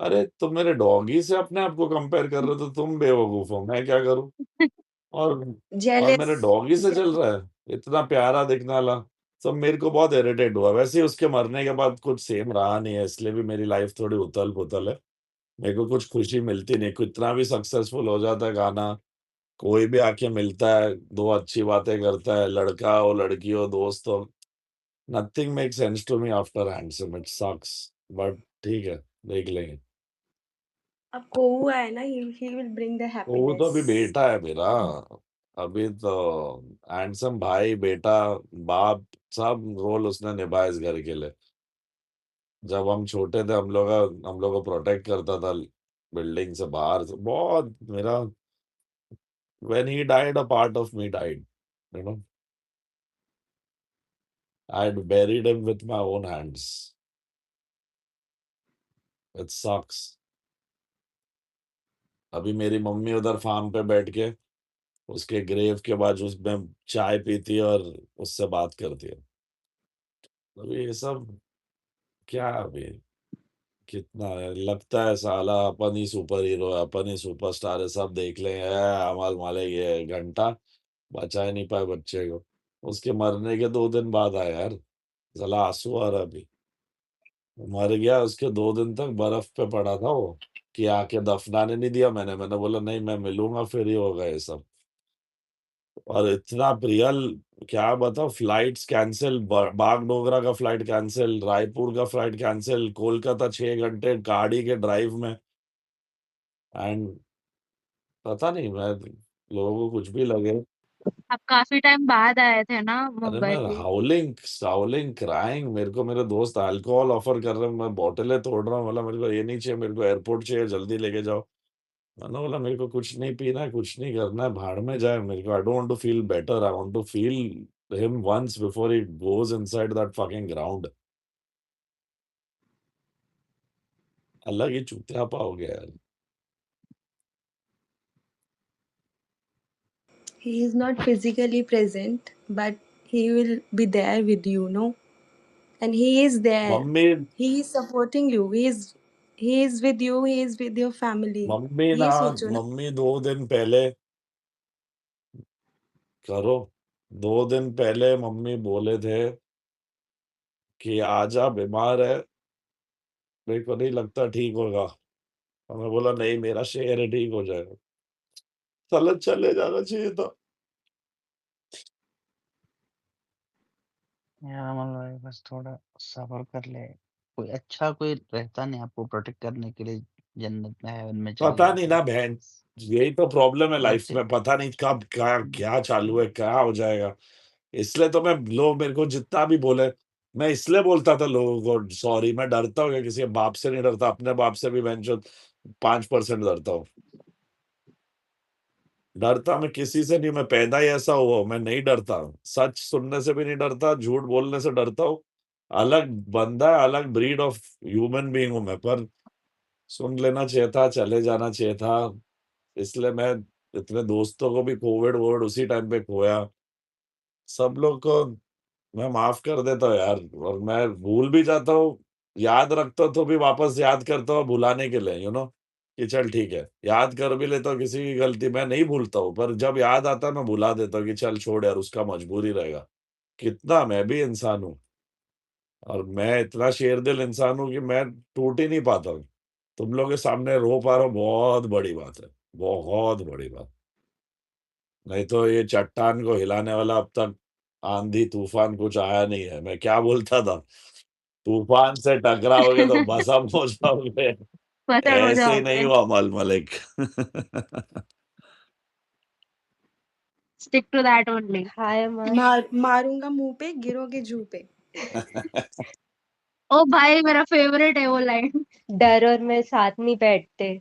अरे तुम मेरे डॉगी से अपने आप को कंपेयर कर रहे हो, तो तुम बेवकूफ हो, मैं क्या करूं. और मेरे जेलस, डॉगी से चल रहा है, इतना प्यारा दिखने वाला. सब मेरे को बहुत इरिटेट हुआ. वैसे ही उसके मरने के बाद कुछ सेम रहा नहीं है, इसलिए भी मेरी लाइफ थोड़ी उथल पुथल है. मेरे को कुछ खुशी मिलती नहीं. कितना भी सक्सेसफुल हो जाता है गाना, कोई भी आके मिलता है, दो अच्छी बातें करता है, लड़का हो लड़की हो दोस्त हो, nothing make sense to me after handsome. It sucks, but ठीक है, देख लेंगे. अब कोवू है ना, ही विल ब्रिंग द वो तो हैप्पीनेस। अभी बेटा है मेरा. अभी तो हैंडसम भाई, बेटा, बाप, सब रोल उसने निभाया इस घर के लिए. जब हम छोटे थे, हम लोग को प्रोटेक्ट करता था बिल्डिंग से बाहर से. बहुत मेरा, when he died, a part of me died, you know. I had buried him with my own hands. It sucks. अभी मेरी मम्मी उधर फार्म पे बैठ के उसके ग्रेव के बाद उसमें चाय पीती है और उससे बात करती है. अभी ये सब क्या है अभी. कितना है, लगता है साला अपन ही सुपर हीरो है, अपन ही सुपरस्टार है, सब देख लेंगे, हमारे माले ये घंटा बचा ही नहीं पाए बच्चे को. उसके मरने के 2 दिन बाद आया यार. साला आंसू आ रहा अभी. मर गया, उसके 2 दिन तक बर्फ पे पड़ा था वो, कि आके दफनाने नहीं दिया. मैंने बोला नहीं, मैं मिलूंगा फिर ही होगा ये सब. और इतना रियल, क्या बताओ. फ्लाइट्स कैंसिल, बागडोगरा का फ्लाइट कैंसिल, रायपुर का फ्लाइट कैंसिल, कोलकाता 6 घंटे गाड़ी के ड्राइव में. एंड पता नहीं, मैं लोगों को कुछ भी लगे. आप काफी टाइम बाद आए थे ना अरे मैं मुंबई। हाउलिंग हाउलिंग क्राइंग. मेरे को मेरे दोस्त अल्कोहल ऑफर कर रहे हैं, मैं बोतलें तोड़ रहा हूँ. बोला मेरे को ये नहीं चाहिए, मेरे को एयरपोर्ट चाहिए, जल्दी लेके जाओ. मैंने बोला मेरे को कुछ नहीं पीना है, कुछ नहीं करना है, भाड़ में जाए मेरे को. I don't want to feel better, I want to feel him once before he goes inside that fucking ground. अलग ही चूतियापा हो गया यार. He is not physically present, but he will be there with you, no? And he is there. Mummy He is supporting you. He is with you. He is with your family. Mummy ना, ये सोचो ना। मम्मी 2 दिन पहले, करो, 2 दिन पहले मम्मी बोले थे कि आजा, बीमार है, मेरे को नहीं लगता ठीक होगा. और मैं बोला नहीं मेरा शेयर है ठीक हो जाएगा। साला चले जाना चाहिए था। यार अमन भाई बस थोड़ा सब्र कर ले। कोई रहता नहीं आपको प्रोटेक्ट करने के लिए, जन्नत में हेवन में चले पता नहीं जाते। ना बहन, यही तो प्रॉब्लम है लाइफ बच्चे में, पता नहीं कब क्या चालू है, क्या हो जाएगा। इसलिए तो मैं लोग मेरे को जितना भी बोले, मैं इसलिए बोलता था लोगों को सॉरी, मैं डरता हूँ किसी के बाप से नहीं डरता, अपने बाप से भी बेंचो 5% डरता हूँ। डरता मैं किसी से नहीं, मैं पैदा ही ऐसा हुआ हूँ, मैं नहीं डरता। सच सुनने से भी नहीं डरता, झूठ बोलने से डरता हूँ। अलग बंदा है, अलग ब्रीड ऑफ ह्यूमन बीइंग हूँ मैं, पर सुन लेना चाहिए था, चले जाना चाहिए था। इसलिए मैं इतने दोस्तों को भी कोविड-वोविड उसी टाइम पे खोया। सब लोग को मैं माफ़ कर देता हूँ यार, और मैं भूल भी जाता हूँ, याद रखता हूँ तो भी वापस याद करता हूँ भुलाने के लिए, कि चल ठीक है। याद कर भी लेता हूँ किसी की गलती, मैं नहीं भूलता हूँ, पर जब याद आता है मैं भुला देता हूँ कि चल छोड़ यार, उसका मजबूरी रहेगा। कितना मैं भी इंसान हूँ, और मैं इतना शेरदिल इंसान हूँ कि मैं टूट ही नहीं पाता हूँ। तुम लोग के सामने रो पा रहा हूँ, बहुत बड़ी बात है, बहुत बड़ी बात। नहीं तो ये चट्टान को हिलाने वाला अब तक आंधी-तूफ़ान कुछ आया नहीं है। मैं क्या बोलता था, तूफ़ान से टकराओगे तो भस्म हो जाओगे, पतड़ हो ऐसे ही नहीं जाओगे। हुआ Mal Malik. Stick to that only. Hi Aman. मारूंगा मुंह पे, गिरोगे जू पे। ओ भाई मेरा फेवरेट है वो लाइन। डर और मैं साथ नहीं बैठते।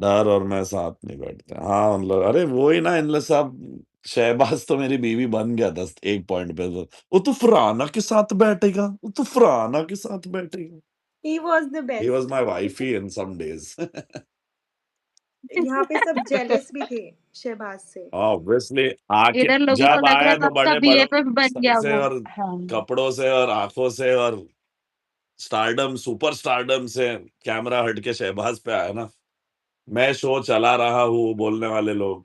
डर और मैं साथ नहीं बैठते। हाँ, उन लोग अरे वो ही ना इन लोग सब। शहबाज़ तो मेरी बीवी बन गया था एक पॉइंट पे तो। वो तो फरहाना के साथ बैठेगा, वो तो फरहाना के साथ बैठेगा। He was the he was best. My wifey in some days. यहाँ पे सब जेलस भी थे शहबाज से। ऑब्वियसली आके इधर लोगों को जब लग रहा आया था तो आपका बड़े-बड़ों बीएफएफ बन गया से वो। और हाँ। कपड़ों से और आँखों से और स्टारडम, सुपर स्टारडम से कैमरा हट के शहबाज़ पे आया ना। मैं शो चला रहा हूँ बोलने वाले लोग।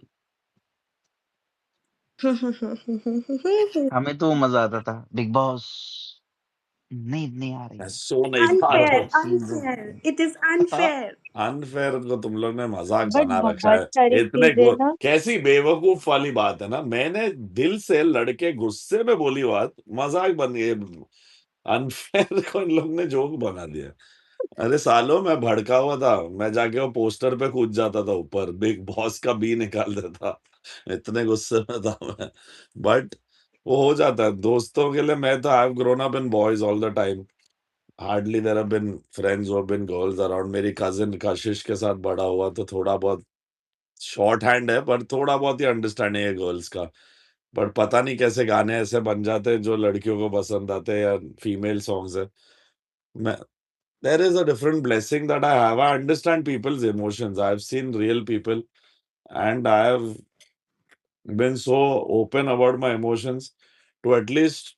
हमें तो मजा आता था बिग बॉस। नींद नहीं आ रही मैं है, सो नहीं पा रहा अनफेयर, हूँ। सीन दो। Unfair, it is unfair. Unfair को तुम लोग ने मज़ाक बट बना रखा बहुत है। सारी इतने गु चीजें ना कैसी बेवकूफ़ वाली बात है ना, मैंने दिल से लड़के गुस्से में बोली बात, मज़ाक बन गई। अनफेयर को इन लोग ने जोक बना दिया। अरे सालों मैं भड़का हुआ था, मैं जाके वो पोस्टर पे कूद जाता था ऊपर, बिग बॉस का बी निकाल देता, इतने गुस्से में था मैं। बट वो हो जाता है, दोस्तों के लिए मैं तो I have grown up in boys all the time. Hardly there have been friends who have been girls around. मेरी कज़िन कशिश के साथ बड़ा हुआ तो थोड़ा बहुत शॉर्ट हैंड है, पर थोड़ा बहुत ही अंडरस्टैंडिंग है गर्ल्स का। पर पता नहीं कैसे गाने ऐसे बन जाते हैं जो लड़कियों को पसंद आते हैं, या फीमेल सॉन्ग्स है। मैं there is a different blessing that I have. I understand people's emotions. I've seen real people, and I have been so open about my emotions to at least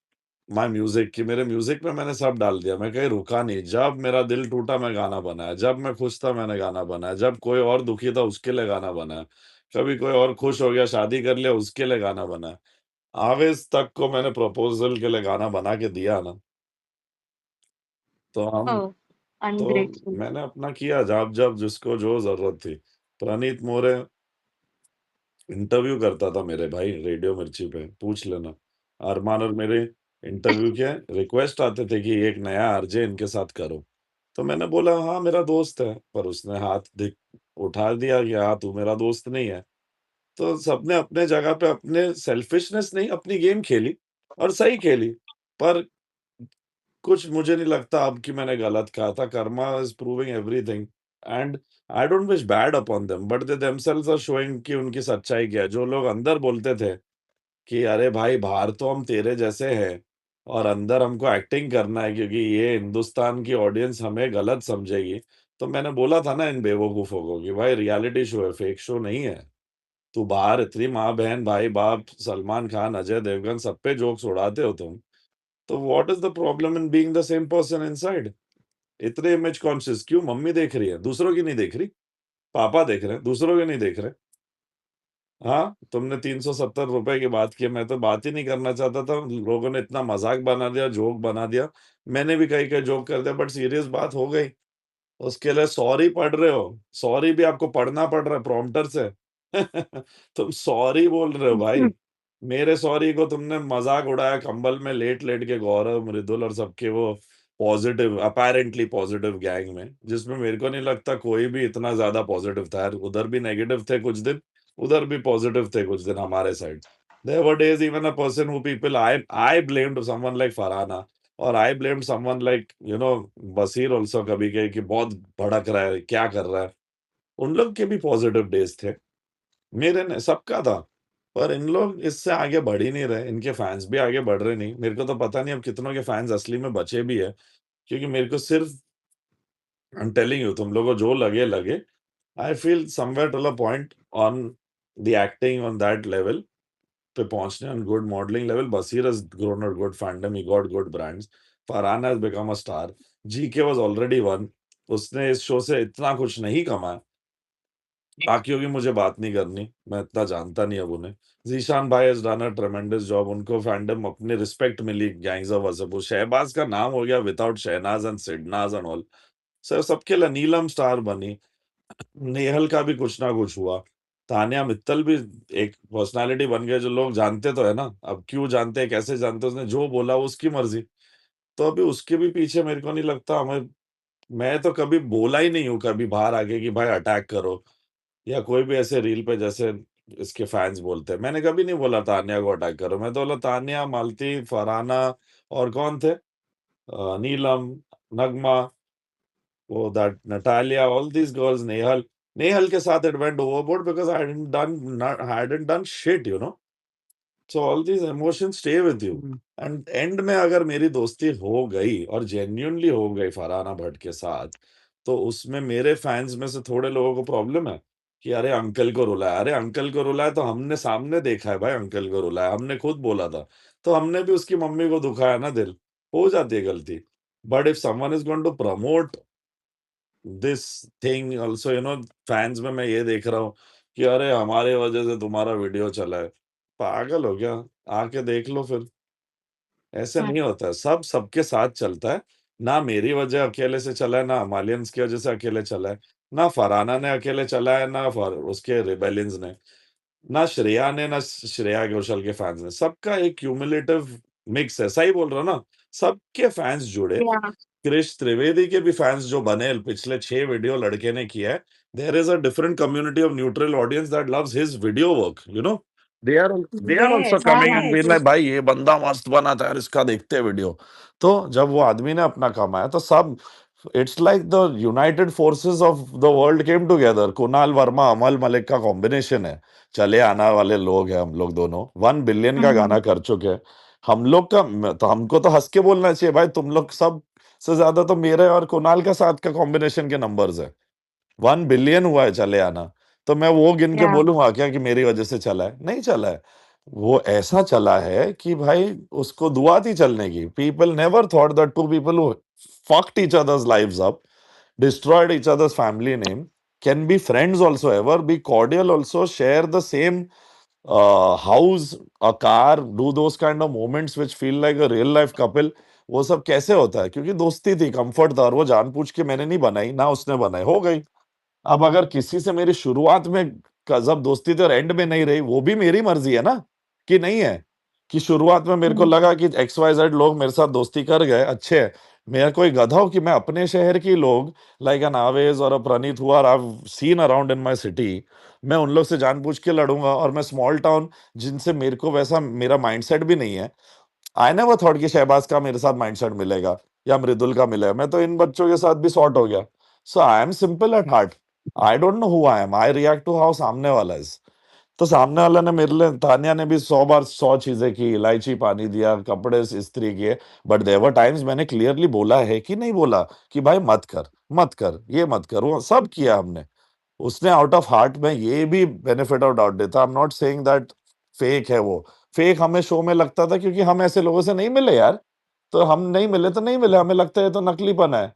my music कि मेरे म्यूजिक में मैंने सब डाल दिया। मैं कहीं रुका नहीं। जब मेरा दिल टूटा मैं गाना बनाया, जब मैं खुश था मैंने गाना बनाया, जब कोई और दुखी था उसके लिए गाना बनाया, कभी कोई और खुश हो गया शादी कर लिया उसके लिए गाना बनाया। आवेज़ तक को मैंने प्रपोज़ल के लिए गाना बना के दिया ना, तो हम ओह तो अनग्रेटफुल। मैंने अपना किया जब-जब जिसको जो ज़रूरत थी। प्रणीत मोरे इंटरव्यू करता था मेरे भाई रेडियो मिर्ची पे, पूछ लेना। अरमान और मेरे इंटरव्यू के रिक्वेस्ट आते थे कि एक नया आरजे इनके साथ करो। तो मैंने बोला हाँ, मेरा दोस्त है, पर उसने हाथ उठा दिया कि हाँ, तू मेरा दोस्त नहीं है। तो सबने अपने जगह पे अपने सेल्फिशनेस नहीं अपनी गेम खेली, और सही खेली। पर कुछ मुझे नहीं लगता अब कि मैंने गलत कहा था। Karma is proving everything, and I don't wish bad upon them, but they themselves are showing कि उनकी सच्चाई क्या है। जो लोग अंदर बोलते थे कि अरे भाई बाहर तो हम तेरे जैसे हैं, और अंदर हमको एक्टिंग करना है क्योंकि ये हिंदुस्तान की ऑडियंस हमें गलत समझेगी। तो मैंने बोला था ना इन बेवकूफ़ों को कि भाई रियलिटी शो है, फेक शो नहीं है। तू बाहर इतनी माँ-बहन, भाई-बाप, सलमान खान, अजय देवगन सब पे जोक्स उड़ाते हो तुम। तो what is the problem in being the same person inside? इतने इमेज कॉन्शियस क्यों? मम्मी देख रही है, दूसरों की नहीं देख रही। पापा देख रहे हैं, दूसरों के नहीं देख रहे। हाँ, तुमने ₹370 की बात की, मैं तो बात ही नहीं करना चाहता था। लोगों ने इतना मज़ाक बना दिया, जोक बना दिया। मैंने भी कहीं-कहीं जोक कर दिया, बट सीरियस बात हो गई। उसके लिए सॉरी पढ़ रहे हो, सॉरी भी आपको पढ़ना पड़ रहा है प्रॉम्प्टर से। तुम सॉरी बोल रहे हो भाई। मेरे सॉरी को तुमने मज़ाक उड़ाया कंबल में लेट-लेट के गौरव, मृदुल और सबके वो पॉज़िटिव अपैरेंटली पॉज़िटिव गैंग में, जिसमें मेरे को नहीं लगता कोई भी इतना ज़्यादा पॉज़िटिव था यार। उधर भी नेगेटिव थे कुछ दिन, उधर भी पॉज़िटिव थे कुछ दिन हमारे side. There were days even a person who people I blamed someone like Farhana और I blamed someone like Bashir also कभी के कि बहुत भड़क रहा है, क्या कर रहा है? उन लोग के भी पॉज़िटिव डेज़ थे। मेरे नहीं, सबका था। पर इन लोग इससे आगे बढ़ ही नहीं रहे, इनके फैन्स भी आगे बढ़ रहे नहीं। मेरे को तो पता नहीं अब कितनों के फैन्स असली में बचे भी है, क्योंकि मेरे को सिर्फ़ आई एम टेलिंग यू तुम लोगों को जो लगे, लगे। I feel somewhere till a point on the acting on that level पे पहुँचने on good modelling level, Basir has grown a good fandom, he got good brands. Farhana has become a star. GK was already one. उसने इस शो से इतना कुछ नहीं कमाया। बाकियों की मुझे बात नहीं करनी, मैं इतना जानता नहीं अब उन्हें। ज़ीशान भाई has done a tremendous job, उनको फैंडम अपनी रिस्पेक्ट मिली गैंग्स ऑफ वासेपुर। शहबाज का नाम हो गया without Shehnaaz and Sidnaaz and all. Sir सबके लिए नीलम स्टार बनी। नेहल का भी कुछ ना कुछ हुआ। तान्या मित्तल भी एक पर्सनैलिटी बन गए जो लोग जानते तो है ना, अब क्यों जानते हैं, कैसे जानते हैं, उसने जो बोला वो उसकी मर्ज़ी। तो अभी उसके भी पीछे मेरे को नहीं लगता हमें मैं तो कभी बोला ही नहीं हूँ कभी बाहर आके कि भाई अटैक करो या कोई भी ऐसे रील पे जैसे इसके फैन्स बोलते हैं। मैंने कभी नहीं बोला तान्या को अटैक करो, मैं तो बोला तान्या, मालती, फरहाना और कौन थे? नीलम, नगमा, वो that Natalia, all these girls, Nehal. Nehal के साथ it went overboard because I hadn't done shit, you know? So all these emotions stay with you हुँ। एंड एंड में अगर मेरी दोस्ती हो गई और जेन्युइनली हो गई फरहाना भट्ट के साथ, तो उसमें मेरे फैन्स में से थोड़े लोगों को प्रॉब्लम है कि अरे अंकल को रुलाया। अरे अंकल को रुलाया तो हमने सामने देखा है भाई, अंकल को रुलाया, हमने खुद बोला था। तो हमने भी उसकी मम्मी को दुखाया ना दिल, हो जाती है गलती। But if someone is going to promote this thing also fans में मैं ये देख रहा हूँ कि अरे हमारे वजह से तुम्हारा वीडियो चला है। पागल हो क्या? आके देख लो फिर। ऐसे हाँ, नहीं होता है, सब सबके साथ चलता है। ना मेरी वजह अकेले से चला है, ना हिमालयंस की वजह से अकेले चला है, ना फरहाना ने अकेले चला है, ना उसके रिबेलियंस ने, ना श्रेया ने, ना श्रेया घोषाल के फैन्स ने। सबका एक क्यूमुलेटिव मिक्स है, सही बोल रहा हूँ ना? सबके फैन्स जुड़े। या क्रिश त्रिवेदी के भी फैन्स जो बने पिछले 6 वीडियो लड़के ने किया है, there is a different community of neutral audience that loves his video work, you know? They are also yes, हाँ, कमिंग हाँ। And being yes. लाइक भाई ये बंदा मस्त बना था यार, इसका देखते हैं वीडियो। तो जब वो आदमी ने अपना कमाया तो सब it's like the united forces of the world came together. Kunal Verma, Amal Malik का कॉम्बिनेशन है। चले आने वाले लोग हैं हम लोग दोनों। 1 बिलियन का हुँ, गाना कर चुके हैं। हम लोग का तो हमको तो हँस के बोलना चाहिए भाई, तुम लोग सब से ज़्यादा तो मेरे और कुणाल का साथ का कॉम्बिनेशन के नंबर्स है। 1 बिलियन हुआ है चले आना। तो मैं वो गिन के या बोलूँगा क्या कि मेरी वज़ह से चला है? नहीं चला है। वो ऐसा चला है कि भाई उसको दुआ थी चलने की। People never thought that 2 people who fucked each other's lives up, destroyed each other's family name, can be friends also ever, be cordial also, share the same house, a car, do those kind of moments which feel like a real life couple. वो सब कैसे होता है? क्योंकि दोस्ती थी, कम्फर्ट था और वो जानबूझ के मैंने नहीं बनाई, ना उसने बनाई, हो गई। अब अगर किसी से मेरी शुरुआत में गज़ब दोस्ती थी और एंड में नहीं रही, वो भी मेरी मर्ज़ी है ना, कि नहीं है? कि शुरुआत में मेरे को हुँ, लगा कि XYZ लोग मेरे साथ दोस्ती कर गए, अच्छे हैं। मैं कोई गधा हूँ कि मैं अपने शहर के लोग लाइक एन आवेज़ और a Praneet who are I have seen around in my city, मैं उन लोग से जानबूझ के लड़ूँगा और मैं स्मॉल टाउन जिनसे मेरे को वैसा मेरा माइंडसेट भी नहीं है। आई नेवर थॉट कि शहबाज का मेरे साथ माइंडसेट मिलेगा या मृदुल का मिलेगा। मैं तो इन बच्चों के साथ भी सॉर्ट हो गया। So I am simple at heart. I don't know who I am, I react to how सामने वाला इज। तो सामने वाला ने मेरे लिए, तान्या ने भी 100 बार 100 चीजें की, इलायची पानी दिया, कपड़े इस्त्री किए, बट देयर वर टाइम्स मैंने क्लियरली बोला है कि नहीं बोला कि भाई मत कर, मत कर, ये मत कर, वो सब किया हमने। उसने आउट ऑफ हार्ट में ये भी बेनिफिट ऑफ डाउट देता। आई am not saying that fake है वो। फेक हमें शो में लगता था क्योंकि हम ऐसे लोगों से नहीं मिले यार। तो हम नहीं मिले तो नहीं मिले, हमें लगता है ये तो नकलीपन है।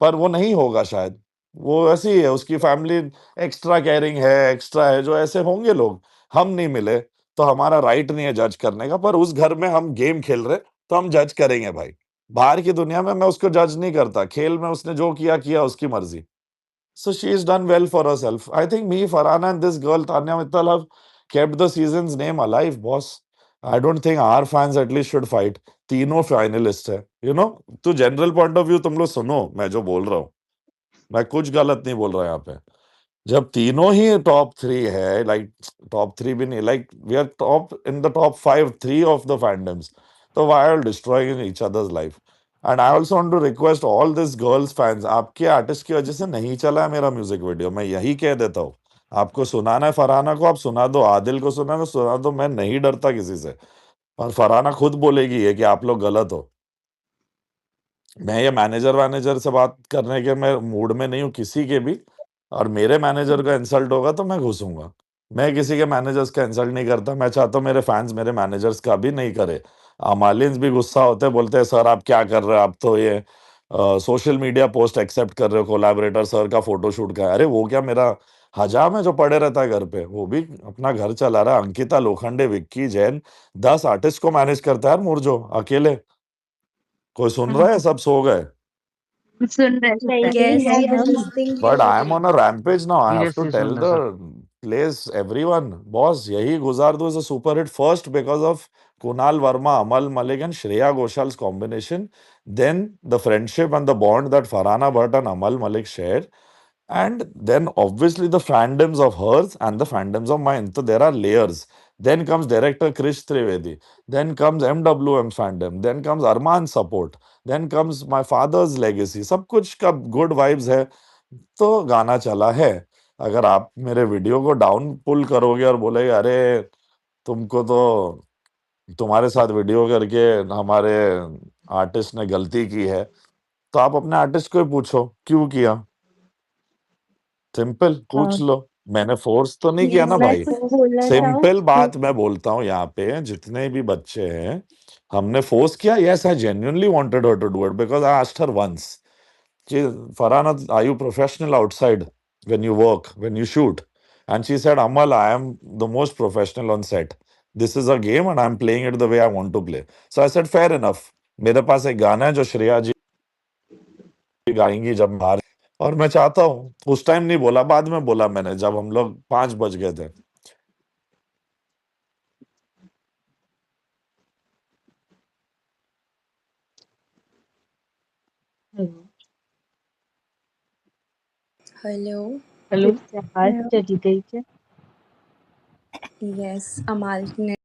पर वो नहीं होगा शायद। वो ऐसी ही है, उसकी फैमिली एक्स्ट्रा केयरिंग है, एक्स्ट्रा है, जो ऐसे होंगे लोग। हम नहीं मिले, तो हमारा राइट नहीं है जज करने का, पर उस घर में हम गेम खेल रहे, तो हम जज करेंगे भाई। बाहर की दुनिया में मैं उसको जज नहीं करता, खेल में उसने जो किया उसकी मर्जी। So she's done well for herself. I think me, Farhana, and this girl Tanya Mittal have kept the season's name alive, boss. I don't think our fans at least should fight. तीनों फाइनलिस्ट है, तो जनरल पॉइंट ऑफ व्यू तुम लोग सुनो मैं जो बोल रहा हूँ, मैं कुछ गलत नहीं बोल रहा यहाँ पे। जब तीनों ही टॉप 3 है, लाइक टॉप 3 भी नहीं, like we are top in the top 5 3 of the fandoms, तो why are destroying each others life? And I also want to request all this girls fans, आपके आर्टिस्ट की वजह से नहीं चला है मेरा म्यूजिक वीडियो, मैं यही कह देता हूँ। आपको सुनाना है फरहाना को, आप सुना दो, आदिल को सुना दो, मैं नहीं डरता किसी से। और फरहाना खुद बोलेगी ये कि आप लोग गलत हो। मैं ये मैनेजर से बात करने के मैं मूड में नहीं हूँ किसी के भी, और मेरे मैनेजर का इंसल्ट होगा तो मैं घुसूंगा। मैं किसी के मैनेजर्स का इंसल्ट नहीं करता, मैं चाहता हूँ मेरे फैंस मेरे मैनेजर्स का भी नहीं करे। अमालियंस भी गुस्सा होते हैं, बोलते हैं सर आप क्या कर रहे हो, आप तो ये सोशल मीडिया पोस्ट एक्सेप्ट कर रहे हो, कोलैबोरेटर सर का फोटोशूट का। अरे वो क्या मेरा हजाम है जो पड़े रहता है घर पे? वो भी अपना घर चला रहा है। अंकिता लोखंडे, विक्की जैन, 10 आर्टिस्ट को मैनेज करता है यार मुरजो अकेले। कोई सुन रहा है? सब सो गए। सुन रहे Yes, है we are हम। listening But I am you. on a rampage now. I have to seriously tell सुन रहे the sir. place, everyone, boss, Yahi Guzar Do is a super hit first because of Kunal Verma, Amal Malik, and Shreya Ghoshaal's combination. Then the friendship and the bond that Farhana Bhatt and Amal Malik shared. And then obviously the fandoms of hers and the fandoms of mine. So there are layers. Then comes director Krish Trivedi. Then comes MWM fandom. Then comes Arman's support. Then comes my father's legacy. सब कुछ का good vibes है, तो गाना चला है। अगर आप मेरे वीडियो को डाउन पुल करोगे और बोलेगे अरे तुमको तो तुम्हारे साथ वीडियो करके हमारे आर्टिस्ट ने गलती की है, तो आप अपने आर्टिस्ट को ही पूछो क्यों किया। सिंपल हाँ, पूछ लो, मैंने फोर्स तो नहीं किया Yes, ना मैं भाई। कुछ बोलना चाहूँ सिंपल बात मैं बोलता हूँ, यहाँ पे जितने भी बच्चे हैं हमने फोर्स किया। Yes I genuinely wanted her to do it because I asked her once, Farhana, are you professional outside when you work, when you shoot? And she said, Amal, I am the most professional on set. This is a game and I'm playing it the way I want to play. So I said, fair enough. मेरे पास एक गाना है जो श्रेया जी गाएंगी जब बाहर, और मैं चाहता हूँ, उस टाइम नहीं बोला, बाद में बोला मैंने जब हम लोग 5 बज गए थे। hello. फिर से आवाज हेलो। चली गई क्या? Yes, Amal ने